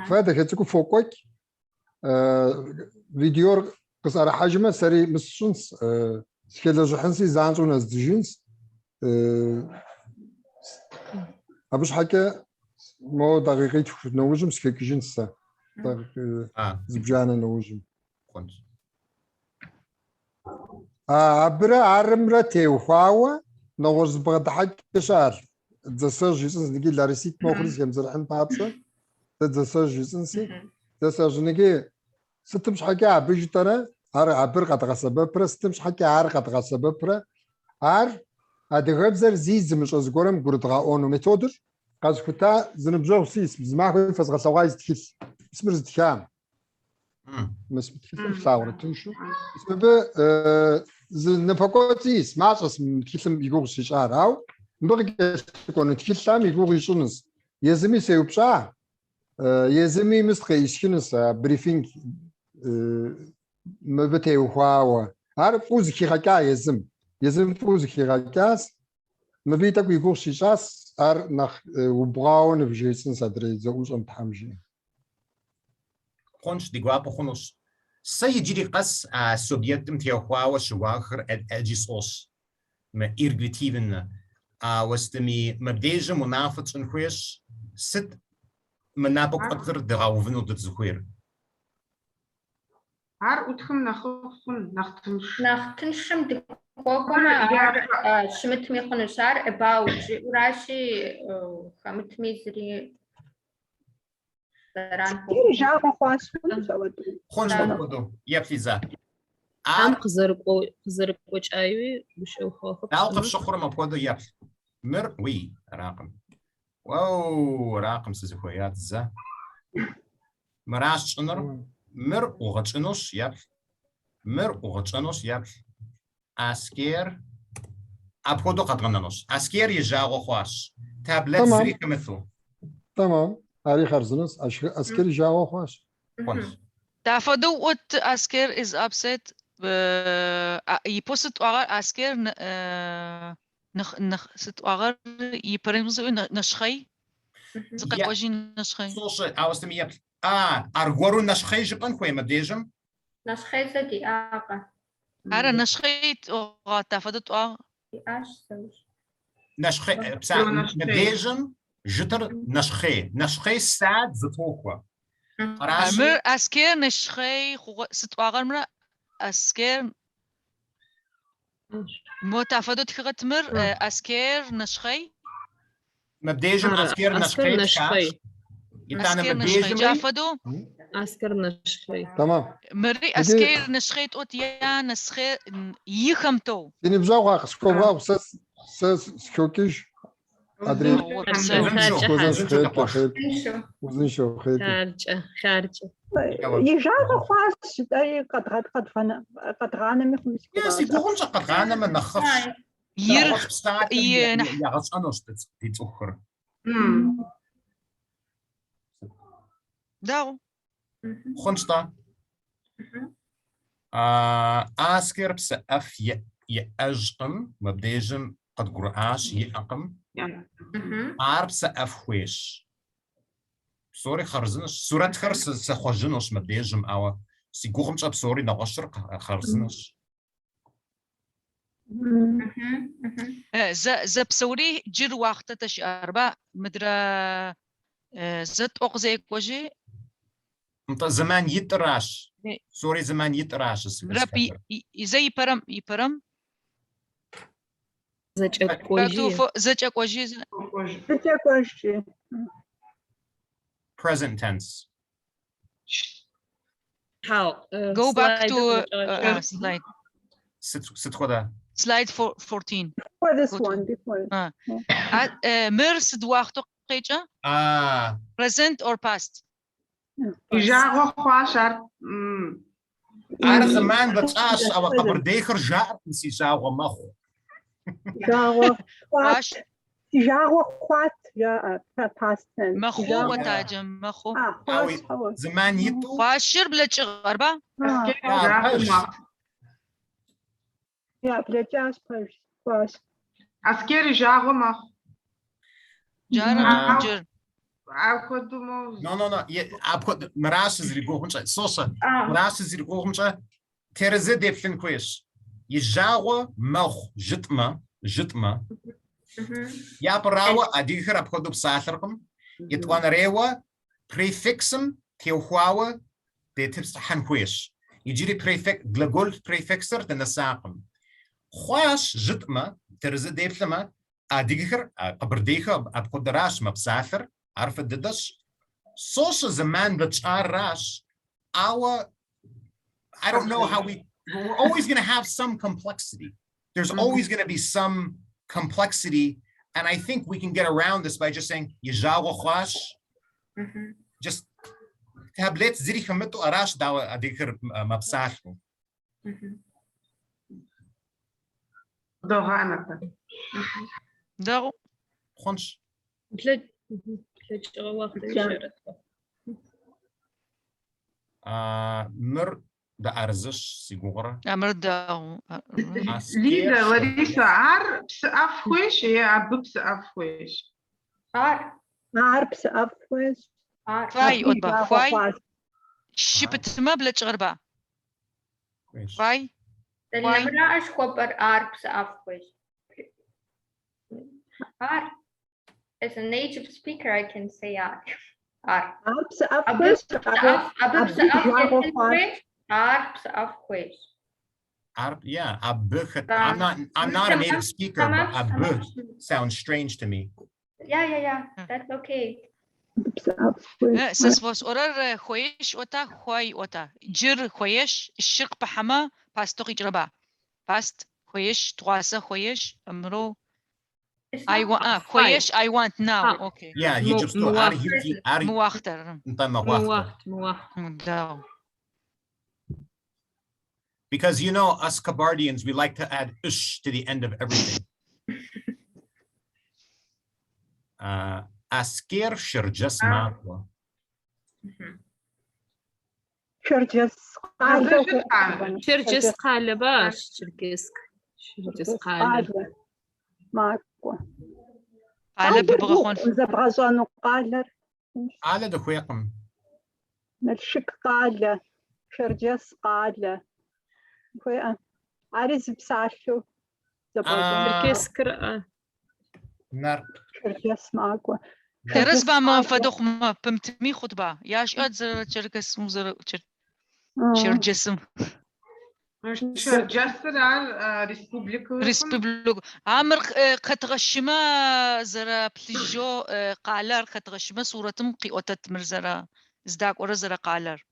فهذا كتكو فوقك فيديو قصار حجمه سري مسشنس سكيلا جحنسي زانزو ناس دجينس أبش حكى مو دقيقة نوجم سكيجن سا زبجانا نوجم خونش عبرة عرمرة تيوخاوة نوز بغد حكى شعر تزسج نجي لاريسيت مخرج يمزرحن بابسا تزسج سنسي تزسج نجي ستمش حكي عبيج ترى عبر قد غسبة برا ستمش حكي عار قد غسبة برا عار هذا غبزر زيز مش أزقورم قرط غاونو ميثودر قاز كتا زنبجو سيس بزماخ فاز غسوايز تكيس اسمر زتكام مس بتكيس صاورة تنشو اسمه نفقوتيس ما اسم تكيسم يقول شي شعر أو نبغي تكون تكيسام يقول يشونس يزمي سيوبشا يزمي مستقي يشكنس بريفينج ما بتيو خواوا عارف فوز كي غاكا يزم فوز كي غاكاس ما بيتك يقول شي شاس ار نخ وبراون بجيسن صدري زوج امتحامجي خونش ديغوابو خونوس سيجري قص سوبيكتم تيوخوا شواخر اجيسوس ما إرجاتيفن وستمي مبديجة منافط انخويش ست منابق أكثر دغاوفنو دتزخوير عار أدخل نخوفن نختنشم دكوكما شمت ميخون شعر about وراشي خمت ميزري جاغو خاص خونش بقودو يبفيزا أم خزرق وش أيوي بشو خوف ألطف شخور ما بقودو يبف مر وي راقم واو راقم سزخويات زا مراش شنر مر وغتشنوش يبف مر وغتشنوش يبف أسكير أبقودو قطغننوش أسكير يجاغو خواش تابلت زريك مثو تمام هاري خرزنس أسكير جاغو خواش تافدو وات أسكير is upset يبوست أغار أسكير نخ ست أغار يبرمزو نشخي زقق وجه نشخي صوص أوستمي يبف أرغورو نشخي جبن خوي مبديجم نشخي زدي أرى نشخيت أو تافدت أو نشخي بسا مبديجم جتر نشخي ساد زتوقوا مر أسكير نشخي ست أغار مر أسكير مو تافدت خغت مر أسكير نشخي مبديجم أسكير نشخي أسكير نشخي جافدو أسكر نشخي تمام مري أسكير نشخيت أوت يا نسخي يخمتو يعني بجاو هاك سكوبا سس سكوكيش أدري وزنشو خير خارجة يجاغو خاص قد غانا ميخون ياسي بوغنش قد غانا ما نخفش يرخ يا غصانوش تتأخر داو خونشتا أسكر بسقف يأجقم مبديجم قد قرآش يأقم عارب سقف خويش سوري خرزنش سورة خرس سخوجنش مبديجم أو سيقوخم شاب سوري نغشر خرزنش ز بسوري جر وقت تش أربع مدرا زت أقزي وجه انت زمان يتراش سوري زمان يتراش ربي زي يبرم Зачек وجه. زجك وجه present tense. How? Go back to slide. ست خدا. Slide 14. For this one, before. مر وقت قيجا. Present or past. جاغو خواشر. أنا زمان بتعاش أو قبر ديخر جار نسي جاغو مخو. جاغو خوات جا past tense. مخو وتاجم مخو. زمان يتو. خواشر بلا تشغربا. يا بلا جاش باش. عسكري جاغو مخو. جار. No. أبغى مراس زريقوهم شيء. صوصة. مراس زريقوهم شيء. ترزة دفن كويس. يجاوا مخ جتما. يا براوا أديخر أبغى دوب ساتركم. يتوانا ريوا prefixum تيوخواوا ديتبس حن كويس. يجري prefix gлагол prefixer تنساقم. خواش جتما ترزة دفلما أديخر قبر ديخر أبغى دراش مبسافر. عارفة ددش صوص زمان بتشار راش I don't know how we're always going to have some complexity. There's always going to be some complexity, and I think we can get around this by just saying يجاو خواش. Just تابلت زري خمتو أراش داو أديكر مبساخو. داو خونش مر دا أرزش سيجورة. مر داو. ليدا وريسا عار بسقف خوش هي عبب سقف خوش. عار بسقف خوش. فاي أدبا فاي. شبت ما بلا تغربا. فاي. لما أشكبر عار بسقف خوش. عار. As a native speaker, I can say ar. Yeah, I'm not a native speaker, but ab sounds strange to me. Yeah, that's okay. سسوس أورر خويش وتا خوي وتا جر خويش الشق بحما باستوقي جربا باست خويش تواسة خويش أمرو I want خويش I want now okay yeah he just مواختر مواختر because you know us Kabardians we like to add ish to the end of everything. Asker شرجس معكوا. شرجس قال باش شرجس قال معكوا. قال ببغخون. زبغزانو قال. قال دخويقم. نشك قال شرجس قال. خويا عارز بساشو. شرجس كرا. نار. شرجس معكوا. درس ما فدخ ما بمتمي خطبة ياش أدزر شركس مزر شرجسم شرجسر على ريسبوبليكو عمر خطغشما زرا بليجو قالر خطغشما صورتم قيوتت مرزرا زداك ورزرا قالر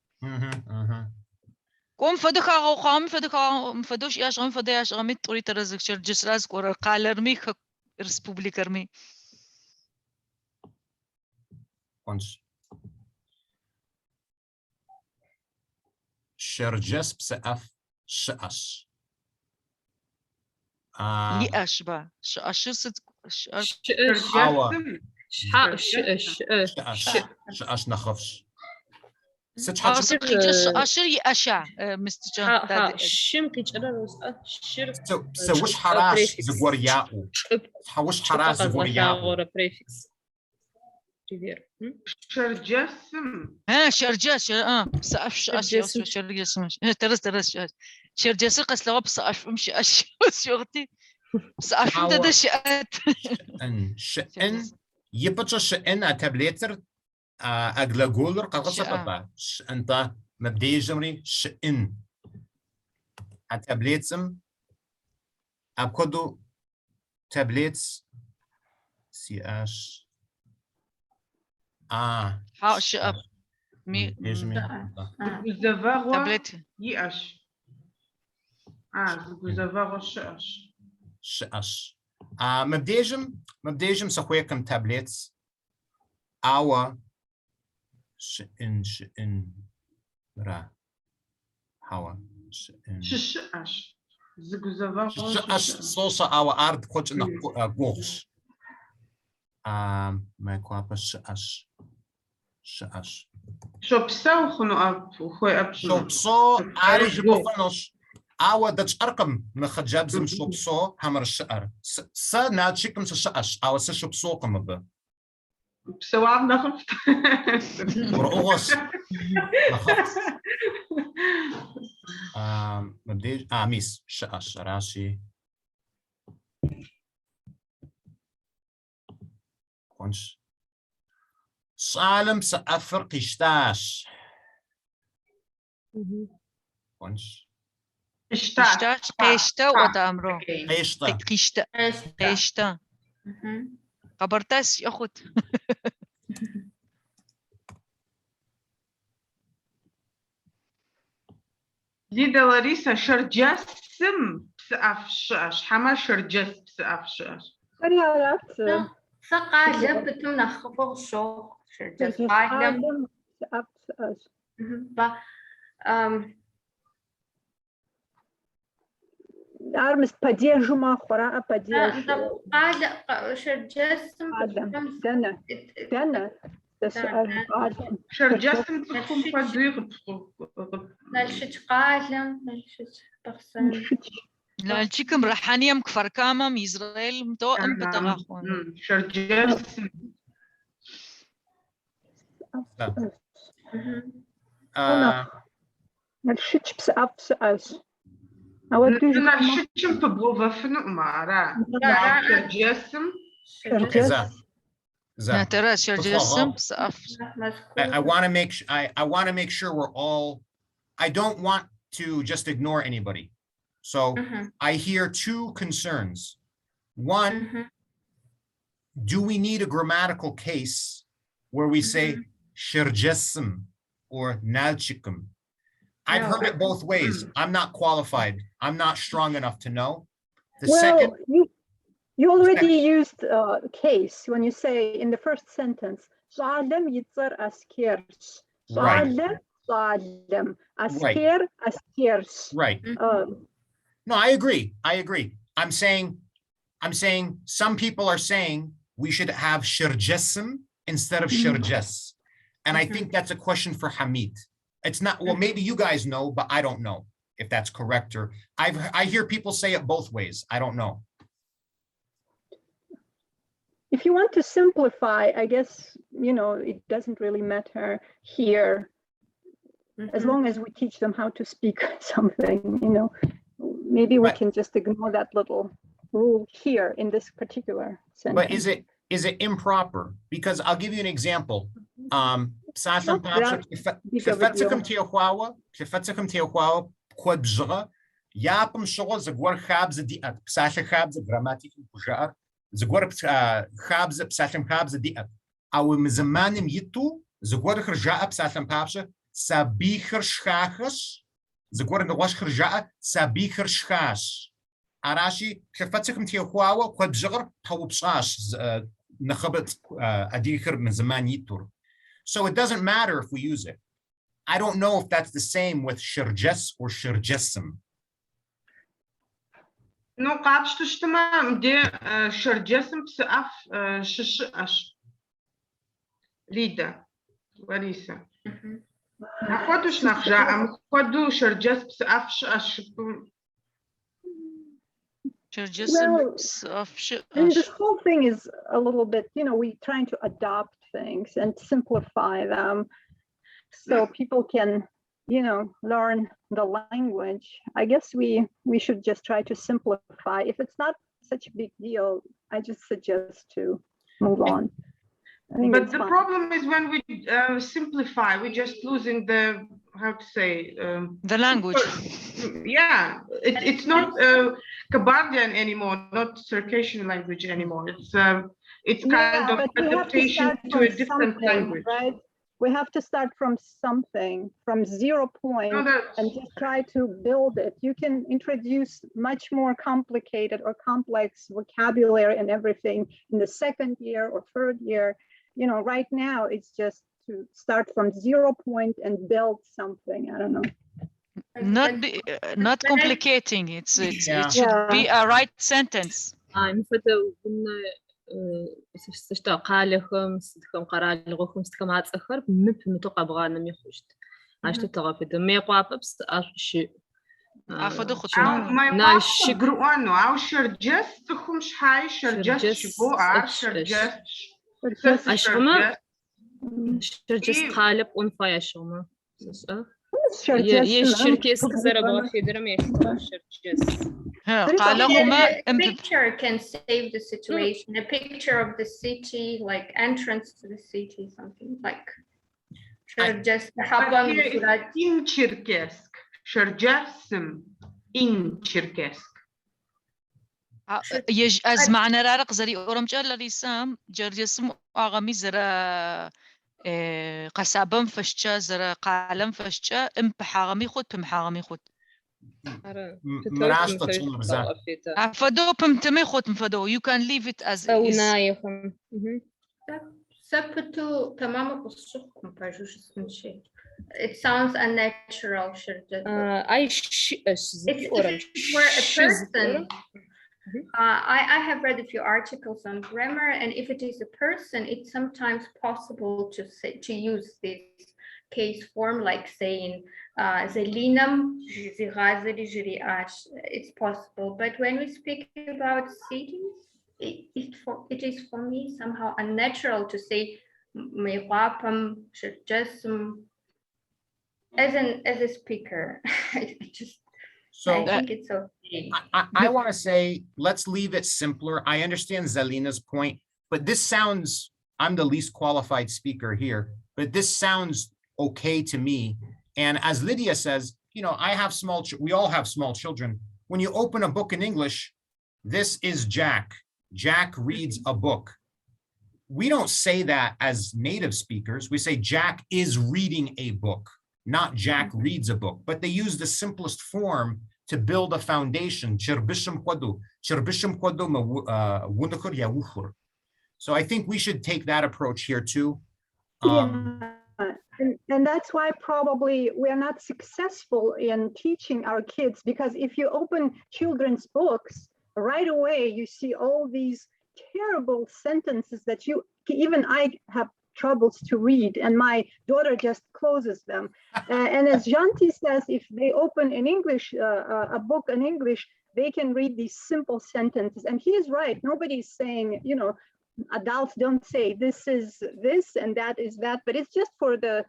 قوم فدخ قام فدوش ياش قام فداش قامت توري ترزك شرجس راز قرر قالر مي ريسبوبليكر مي once. شرجس بسقف شأش. يأش با شأش شأش نخفش. شأش يأشع مستجاب. شم كيجرا روس شر. سوش حراش زغور ياو. حوش حراش زغور ياو. شرجسم شرجس سقف شرجسم ترس شرجس قسلوا بصاف مش شغتي صاف انت ده شقت شئن يبقى شئن اتابليتر اغلاغولر قصبا انت مبدئي جمري شئن اتابليتم ابكدو تابليتس سي اش ها شاب مي تابلت ياش زغوزافاغ شاش مبدئي سخويكم تابليتس اوا شئن را هوا شئن شاش زغوزافاغ شاش صوصا اوا ارد كوتش نقوش ما كوابش شاش شوبسو خنو اب وخوي اب شوبسو عارج بفنش اوا دتش ارقم مخجابزم شوبسو همر الشعر سا ناتشيكم شاش اوا شوبسو قم ب بسواب نخفت ورقوس نخفت مبديج ميس شاش راشي كونش صالم سأفر قشتاش كونش قشتا قشتا وتامرو قشطة قشتا قبرتاس ياخد ليدا لاريسا شرجسم بسقفشاش حما شرجس بسقفشاش سقالب بتم نخفض شو شرجس قالب أرمس بديجو ما خورا بديج قالب شرجسم دنا شرجسم تكون بديغ نلشت قالم نلشت بخسن لا الشيكم رحانيم كفركامم إسرائيل متوأم بتغاخون شرجسم نلشت بسأس نلشتشم تبغوا فنو معرا شرجسم I want to make sure we're all. I don't want to just ignore anybody. So I hear two concerns. One, do we need a grammatical case where we say shirjessim or nalchikum? I've heard it both ways. I'm not qualified. I'm not strong enough to know. The second. You already used case when you say in the first sentence, Salem yitzar askers. Salem asker askers. Right. No, I agree. I'm saying some people are saying we should have shirjessim instead of shirjes. And I think that's a question for Hamid. It's not, well, maybe you guys know, but I don't know if that's correct or I hear people say it both ways. I don't know. If you want to simplify, I guess, it doesn't really matter here, as long as we teach them how to speak something, maybe we can just ignore that little rule here in this particular sentence. But is it improper? Because I'll give you an example. زغور خابز بسالم خابز ديات او مزمانم يتو زغور خرجاء بسالم بابشه سابيخر شخاخش زغور نغواش خرجاء سابيخر شخاش اراشي خفتكم تيخواوا كود بزغر هو بصاش نخبط اديخر من زمان يتور. So it doesn't matter if we use it. I don't know if that's the same with shirjes or shirjessim. No, قابش تشتما دي شرجسم بسقف شش ليدا وريسة أخدوش نخجع أخدو شرجس بسقف شش this whole thing is a little bit, we trying to adopt things and simplify them so people can learn the language. I guess we should just try to simplify. If it's not such a big deal, I just suggest to move on. But the problem is when we simplify, we're just losing the, how to say, the language. Yeah, it's not Kabardian anymore, not Circassian language anymore. It's kind of adaptation to a different language. Right? We have to start from something, from 0 point, and just try to build it. You can introduce much more complicated or complex vocabulary and everything in the second year or third year. Right now it's just to start from 0 point and build something. I don't know. Not complicating. It should be a right sentence. قالهم ستكم قرال لغوكم ستكم عتصخر متو قبغانا ميخوشت عشتو تغافد ميقوا بس أشي أخذ خطوة ما يقرؤونه أو شرجس تخمش هاي شرجس شبوع شرجس أشغما شرجس قالب ونفاي أشغما يشركيس كزر بغا خيدرم يشرجس A picture can save the situation. A picture of the city, like entrance to the city, something like. Just in Circassian, Circassian in Circassian. از معنی رارق زری اورمجا لریسام جرجسم آغامی زرا قصابم فشچا زرا قالم فشچا ام بحاغمي خود بمحاغمي خود فدو بمتمي خود مفدو you can leave it as is. It sounds unnatural. I have read a few articles on grammar, and if it is a person, it's sometimes possible to use this case form, like saying Zelinam, it's possible. But when we speak about cities, it is for me somehow unnatural to say as a speaker. So I think it's okay. I want to say, let's leave it simpler. I understand Zelina's point, but this sounds, I'm the least qualified speaker here, but this sounds okay to me. And as Lydia says, I have we all have small children. When you open a book in English, this is Jack. Jack reads a book. We don't say that as native speakers. We say Jack is reading a book, not Jack reads a book, but they use the simplest form to build a foundation. So I think we should take that approach here too. And that's why probably we are not successful in teaching our kids, because if you open children's books, right away you see all these terrible sentences that even I have troubles to read, and my daughter just closes them. And as Janti says, if they open in English, a book in English, they can read these simple sentences. And he is right. Nobody's saying, adults don't say this is this and that is that, but it's just for the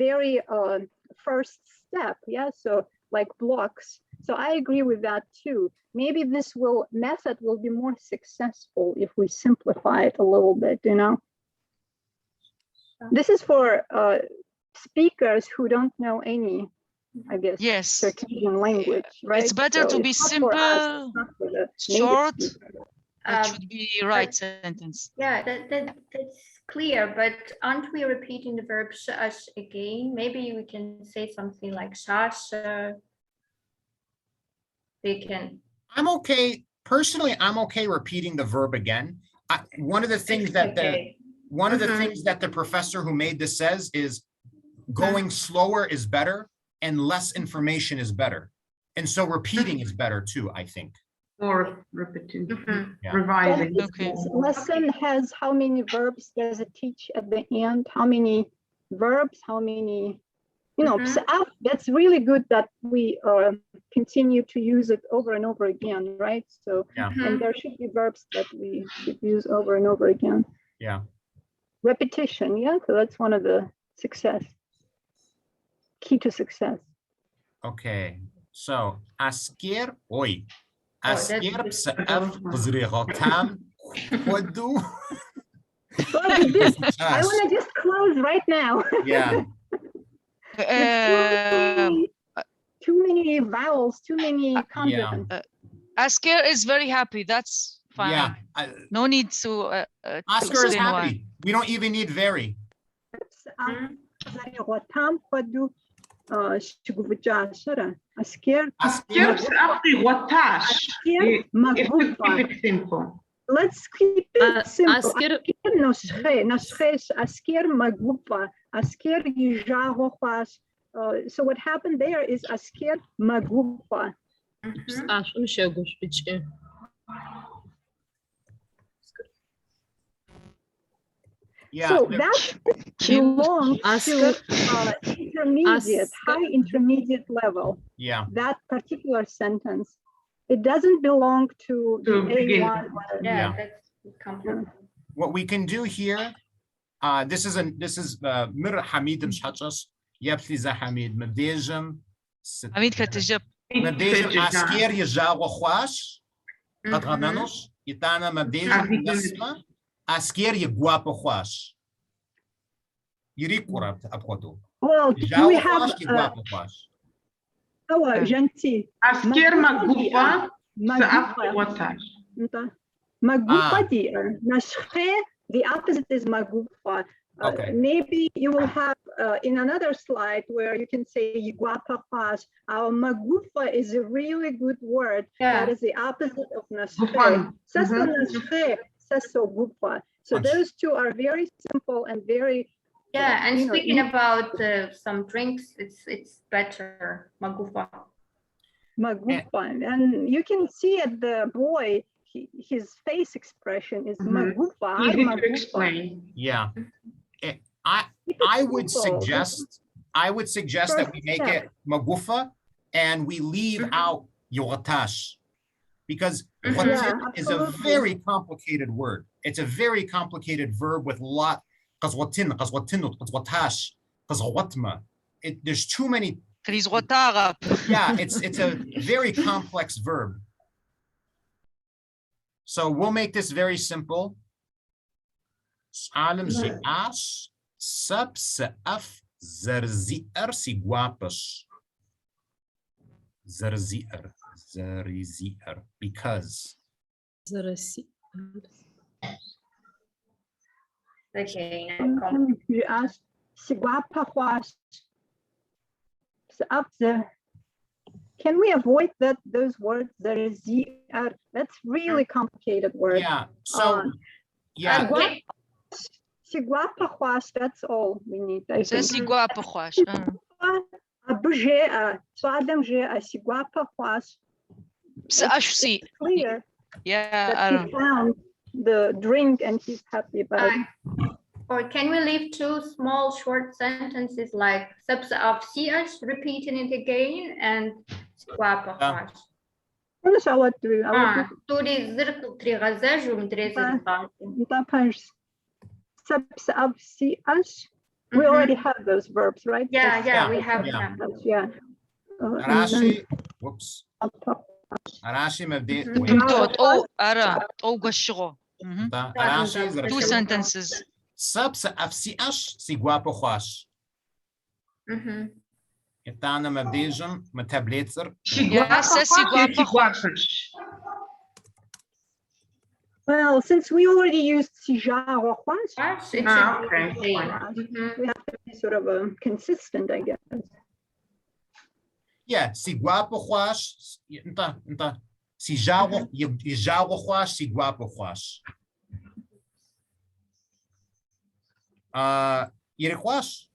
very first step. Yeah. So like blocks. So I agree with that too. Maybe this method will be more successful if we simplify it a little bit, This is for speakers who don't know any, I guess, Circassian language, right? It's better to be simple, short. It should be right sentence. Yeah, that's clear, but aren't we repeating the verb shash again? Maybe we can say something like shash. I'm okay. Personally, I'm okay repeating the verb again. One of the things that the professor who made this says is going slower is better and less information is better. And so repeating is better too, I think. Or repeating, revising. Okay. This lesson has how many verbs does it teach at the end? How many verbs? How many, so that's really good that we continue to use it over and over again, right? So, and there should be verbs that we should use over and over again. Yeah. Repetition, so that's one of the success. key to success. Okay. So asker oi. that's Asker difficult. psaf bzrigotam khodu. Look at this. I want to just close right now. Yeah. Too many vowels, too many consonants. Asker is very happy. That's fine. Yeah. No need to Oscar is explain why. happy. We don't even need very. Asker. Asker psaf watash. Keep it simple. Let's keep it simple. Asker Asker magupa. Asker yijarochas. So what happened there is asker magupa. Yeah. So that belongs to intermediate, high intermediate level. Yeah. That particular sentence, it doesn't belong to the A1. Yeah. That's complicated. What we can do here, this is Mir Hamid Mshachas. Yabtliza Hamid Medejam. Hamid Katijab. Medejam Asker Yajawa Khwash. Qadrananos. Itana Medejam Nasma. Asker Yaguapa Khwash. Yirikurat Apodo. Well, do we have gentil? Asker magupa psaf watash. Magupa dear. Nashche, the opposite is magupa. Okay. Maybe you will have in another slide where you can say yiguapa khwash. Our magupa is a really good word. That is the opposite of nashche. Sasso nashche, sasso gupa. So those two are very simple and very. Yeah, and speaking about some drinks, it's better magupa. Magupa, and you can see at the boy, his face expression is magupa. Easy to explain. Yeah. I would suggest that we make it magufa and we leave out yoratash, because watin is a very complicated word. It's a very complicated verb with a lot. There's too many. Yeah, it's a very complex verb. So we'll make this very simple. Alam zi'as sab sa'af zarzi'ar sigwapas. Zarzi'ar, because. Okay. Can we avoid those words? That's really complicated word. Yeah. So yeah. That's all we need. I think. Clear. Yeah. He found the drink and he's happy about it. Or can we leave two small short sentences like subs of cs, repeating it again, and squapa. Subs of cs. We already have those verbs, right? Yeah, we have them. Yeah. Arashi, whoops. Arashi Two sentences. Subs of cs sigwapo khwash. Etana mabdejam matabletzer. Well, since we already used sija or khwash, we have to be sort of consistent, I guess. Yeah, sigwapo khwash. Nta. Sija khwash sigwapo khwash. Yirikwash.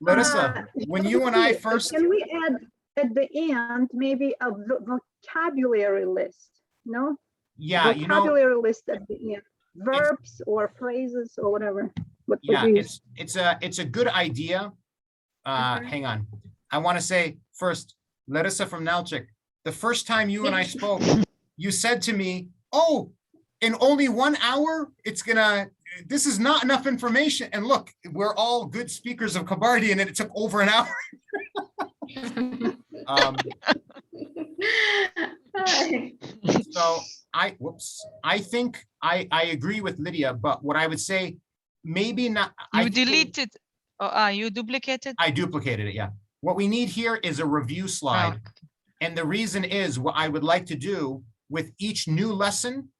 Larissa, when you and I first. Can we add at the end maybe a vocabulary list? No? Yeah, vocabulary list at the end. Verbs or phrases or whatever. Yeah, it's a good idea. Hang on. I want to say first, Larissa from Nalchik, the first time you and I spoke, you said to me, oh, in only 1 hour, this is not enough information. And look, we're all good speakers of Kabardian, and it took over an hour. So I think I agree with Lydia, but what I would say, maybe not. You deleted, you duplicated? I duplicated it, yeah. What we need here is a review slide. And the reason is, what I would like to do with each new lesson,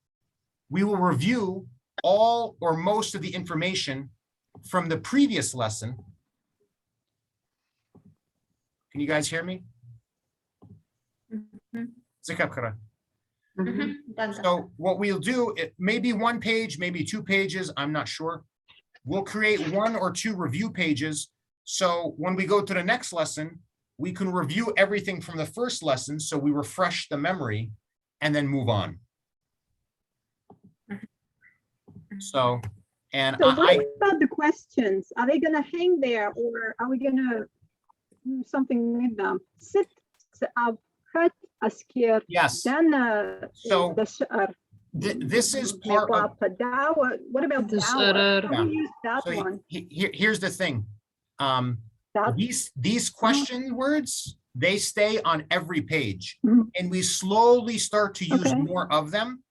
we will review all or most of the information from the previous lesson. Can you guys hear me? So what we'll do, maybe 1 page, maybe 2 pages, I'm not sure. We'll create 1 or 2 review pages. So when we go to the next lesson, we can review everything from the first lesson, so we refresh the memory and then move on. So, and so what about the questions? Are they going to hang there, or are we going to do something with them? Sit, yes. So this is part of. What about How do we use that one? Here's the thing. These question words, they stay on every page, and we slowly start to use more of them.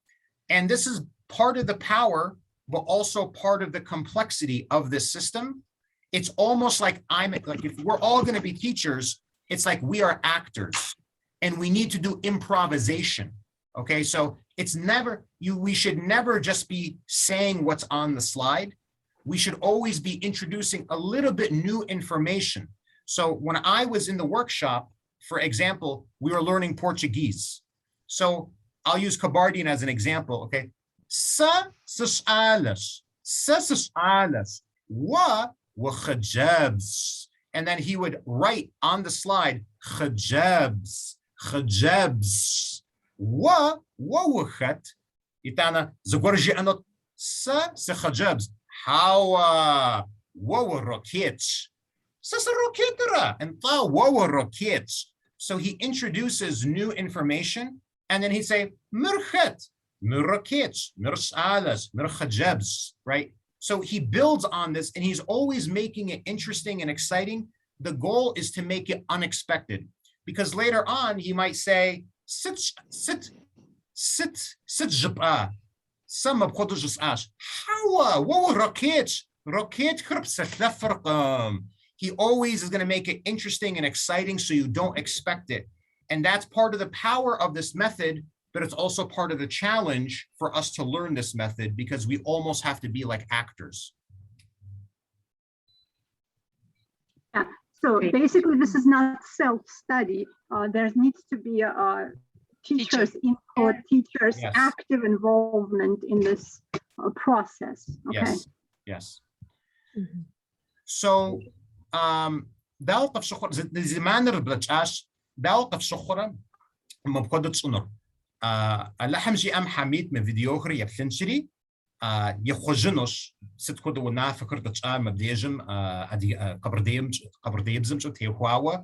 And this is part of the power, but also part of the complexity of this system. It's almost like if we're all going to be teachers, it's like we are actors, and we need to do improvisation. Okay, so it's never we should never just be saying what's on the slide. We should always be introducing a little bit new information. So when I was in the workshop, for example, we were learning Portuguese. So I'll use Kabardian as an example, okay? Sa s'alas, wa khajabs. And then he would write on the slide, khajabs, wa wakhat. Itana zagorji anot sa khajabs. How what rockets? Sasa rocketera and what rockets. So he introduces new information, and then he'd say mirchet, mirrockets, mirsalas, mirkhajabs, right? So he builds on this, and he's always making it interesting and exciting. The goal is to make it unexpected, because later on he might say sit jab'a. Some of what just asked, how what rockets? He always is going to make it interesting and exciting, so you don't expect it. And that's part of the power of this method, but it's also part of the challenge for us to learn this method, because we almost have to be like actors. Yeah. So basically, this is not self-study. There needs to be a teachers' input, teachers' active involvement in this process. Okay. Yes. So, داو قف زمان ربلتش داو قف شخرة مبقدر تصنر اللحمجي أم حميد من فيديو خري يبتنشري يخوجنوش ست كده ونا فكرت تشا مبديجم قبر ديبزم شو تيهواوا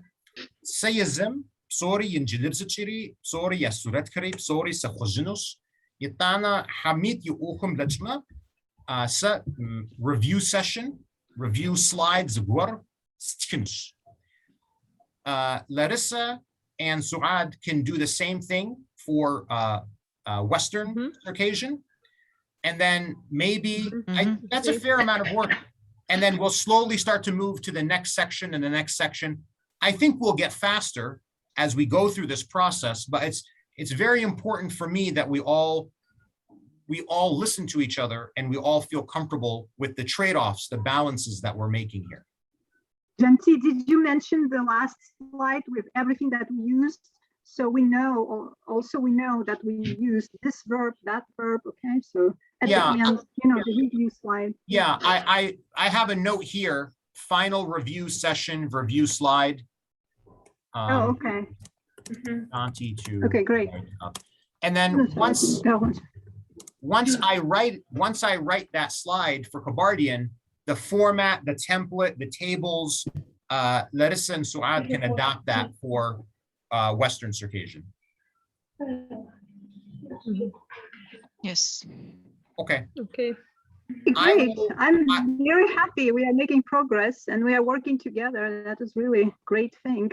سيزم بصوري ينجلبزتشري بصوري يسورت كري بصوري سخوجنوش يتانا حميد يوخم لجمة س review session review slides gwar stkinch. Larissa and Suad can do the same thing for Western Circassian, and then maybe that's a fair amount of work. And then we'll slowly start to move to the next section and the next section. I think we'll get faster as we go through this process, but it's very important for me that we all listen to each other and we all feel comfortable with the trade-offs, the balances that we're making here. Janti, did you mention the last slide with everything that we used? So we know, or also we know that we used this verb, that verb, okay? So at the end, the review slide. Yeah, I have a note here, final review session, review slide. Okay. Okay, great. And then once I write that slide for Kabardian, the format, the template, the tables, Larissa and Suad can adopt that for Western Circassian. Yes. Okay. Okay. Great. I'm very happy we are making progress and we are working together. That is really a great thing.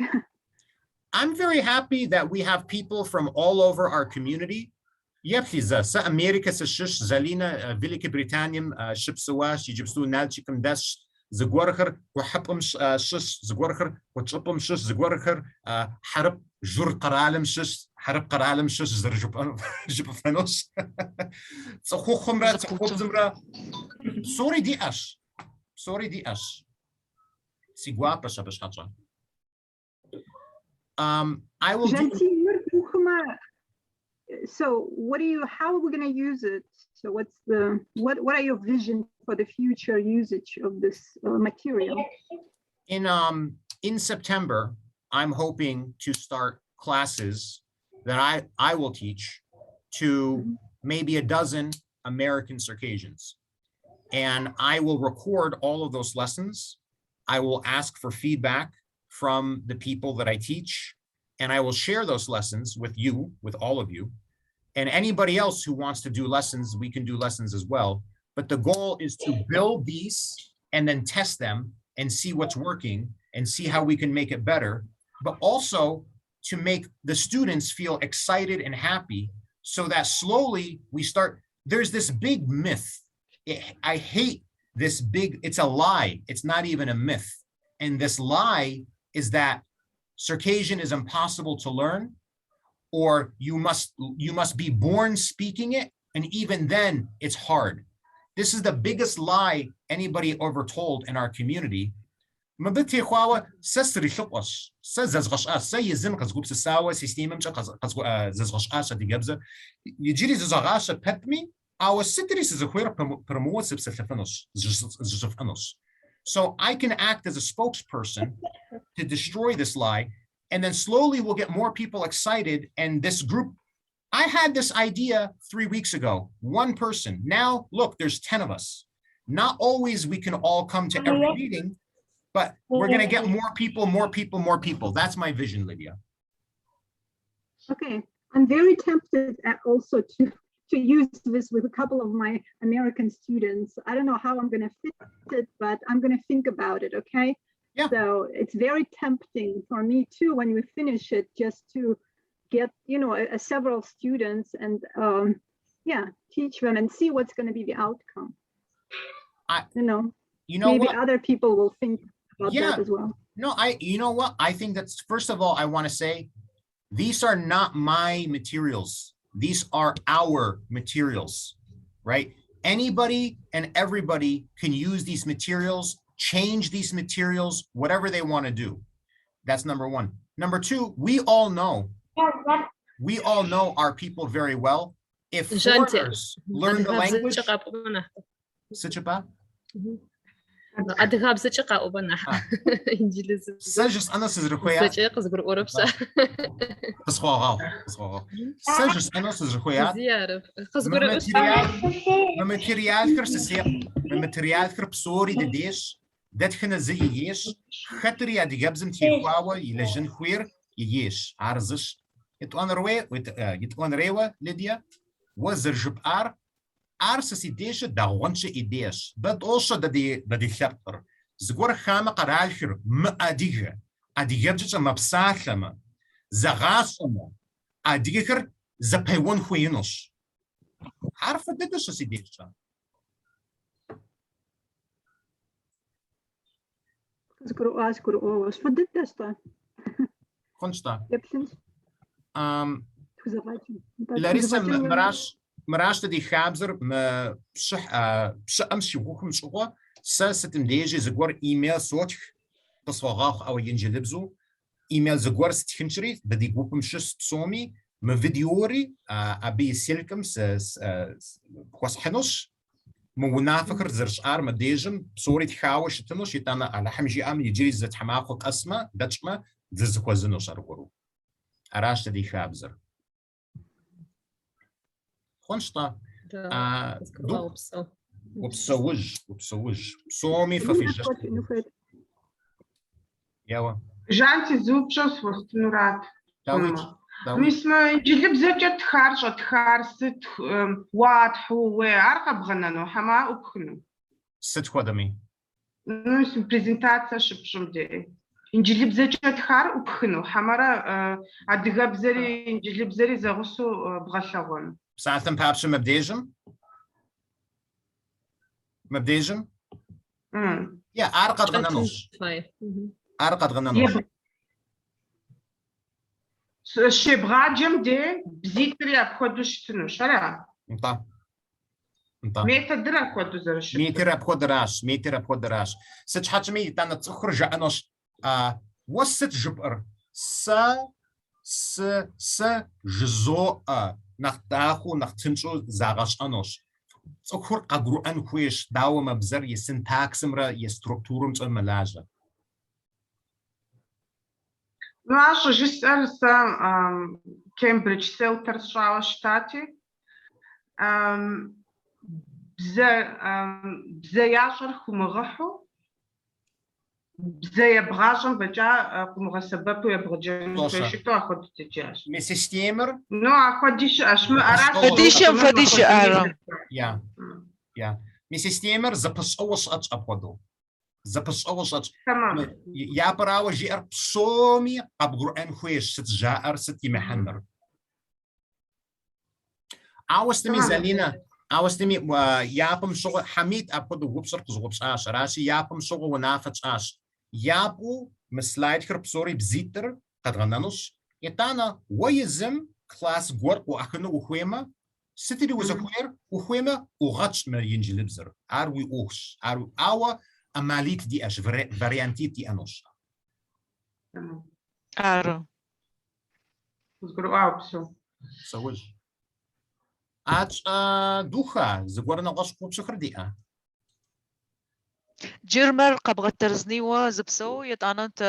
I'm very happy that we have people from all over our community. Yephiza, sa America, sa shish, Zalina, Velika Britannium, Shipsawash, Egyptu, Nalchikum, Dash, Zagwarcher, Wahapum shish, Zagwarcher, Wachapum shish, Zagwarcher, Harap, Jur Karalim shish, Harap Karalim shish, Zerjupanos. So Hochumra, Hobzumra. Sorry, di ash. Sorry, di ash. Siguapa Shabash. I will do. So how are we going to use it? So what are your vision for the future usage of this material? In September, I'm hoping to start classes that I will teach to maybe a dozen American Circassians. And I will record all of those lessons. I will ask for feedback from the people that I teach, and I will share those lessons with you, with all of you. And anybody else who wants to do lessons, we can do lessons as well. But the goal is to build these and then test them and see what's working and see how we can make it better, but also to make the students feel excited and happy so that slowly we start. There's this big myth. I hate this big, it's a lie. It's not even a myth. And this lie is that Circassian is impossible to learn, or you must be born speaking it, and even then it's hard. This is the biggest lie anybody ever told in our community. So I can act as a spokesperson to destroy this lie, and then slowly we'll get more people excited. And this group, I had this idea 3 weeks ago, one person. Now, look, there's 10 of us. Not always we can all come to every meeting, but we're going to get more people. That's my vision, Lydia. Okay, I'm very tempted also to use this with a couple of my American students. I don't know how I'm going to fit it, but I'm going to think about it, okay? Yeah. So it's very tempting for me too, when we finish it, just to get, several students and teach them and see what's going to be the outcome. Maybe other people will think about that as well. No, you know what? I think that's, first of all, I want to say, these are not my materials. These are our materials, right? Anybody and everybody can use these materials, change these materials, whatever they want to do. That's number one. Number two, we all know our people very well. If foreigners learn the language, Arsa ideias da wanche ideias, but also da di chapter. Zgor khama qaralkhir ma adiga. Adigabja mabsahlama. Zagasama. Adigir zapaywan khuinos. Arfa da das ideias. Zgor fadit dasta. Konsta. Larissa Marash di Khabzer me amshi wukum shwa sa setim deje zgwar email sot taswagh aw yinjelbzu email zgwar stkhinchri badi wukum shis psomi me videori abi selkum kwashnosh mo nafakr zershar me dejem sori thawash tnosh yitana ala hamji am yjri zat hamaqo qasma dachma zkwazno sharquru arash di Khabzer Конста وبسوج صومي ففيش ياوا Жанти зубчос востнурат. ميسما جلب زجت خارج ست واضح وعرقب غننو حما وكنو ست خدمي نوس بريزنتация شبشم دي انجلب زجت خار وكنو حمارا ادغاب زري انجلب زري زغسو بغشاون ساعتم بابش مبديجم يا عرقد غننوش عرقد غننوش شبغاجم دي بزيتري ابخدوش تنو شرا انت ميتا درا كودو زرش ميتر ابخدراش ست حجمي تانا تخرج انوش وست جبر س جزو نختاخو نختنشو زاغاش انوش تخر قغرو ان خويش داو مبزر يسنتاكسم را يستركتورم تملاجا Naš režisér sa Cambridge Center šala štati. Bze jašar humarahu. Bze je bražan veđa humara sababu je brađan. Što to ako ti ćeš? Mi sistemer? No, ako diš ašma araš. Fadiš ara. Ja. Mi sistemer запасоваш апходу. Запасоваш. Я право жир псоми абгур эн хуеш сит жаар сит имеханнер. Awastemi Zalina, awastemi yapam sogo Hamid apod wupsar kuzwups ash rashi yapam sogo wanafats ash yapu mislaid psori bziter kadrananus yetana wayizm class gwar wa akhnu ukhwema sitiri wazakwir ukhwema ughach ma yinjilibzer arwi ukhs arwi awa amalit di ash variantit di anos aro zgru awpso sawaj Ach ducha zgorna qash qubskhrdia جرمر قبغة ترزنيوة زبسو يتعنت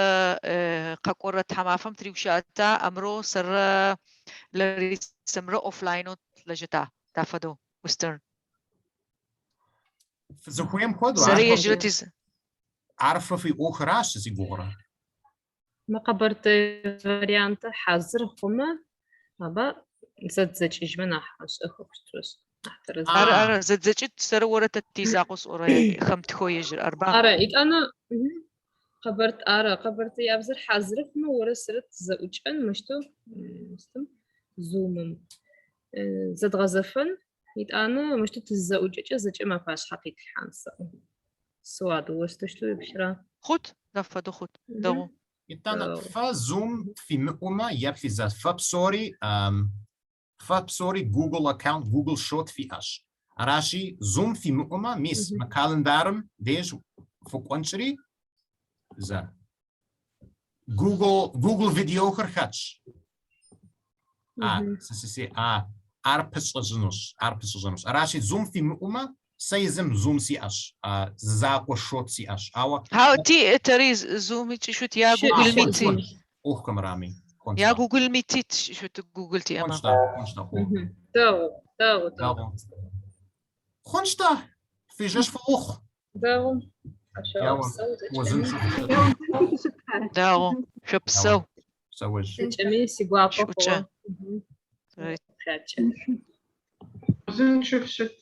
قاقورة حمافم تريوشاتا أمرو سر لري سمرو أوفلاينو لجتا تافدو وسترن زخويم خدو سرية جلتيز عارفة في أخراش زيغورا ما قبرت فاريانت حاضر خما أبا زدزج إجمنا حاش أخوكتوس أرى زدزجت سرورة التيزاقوس أوري خمت خوي يجر أربعة أرى إيك أنا قبرت يابزر حاضر خما ورا سرت زوج أن مشتو مستم زوم زد غزفن إيك أنا مشتو تزوج زج ما فاش حقيقة حانسة سواد وستشتو بشرا خد دفدو خد دو يتانا فزوم في مقومة يبفي زاد فبسوري جوجل أكاونت جوجل شوت في أش راشي زوم في مقومة ميس مكالندارم ديش فوق أنشري زا جوجل فيديو خرخاتش سي أربس أجنوش راشي زوم في مقومة سيزم زوم سي أش زاقو شوت سي أش هاو تي تريز زومي تشوت يا جوجل ميتي كم رامي يا جوجل ميتي شوت جوجل تي أما داو خنشتا في جش فوخ داو وزن داو شبسو سوج جميل سيغوابو شوتشا وزن شوف شت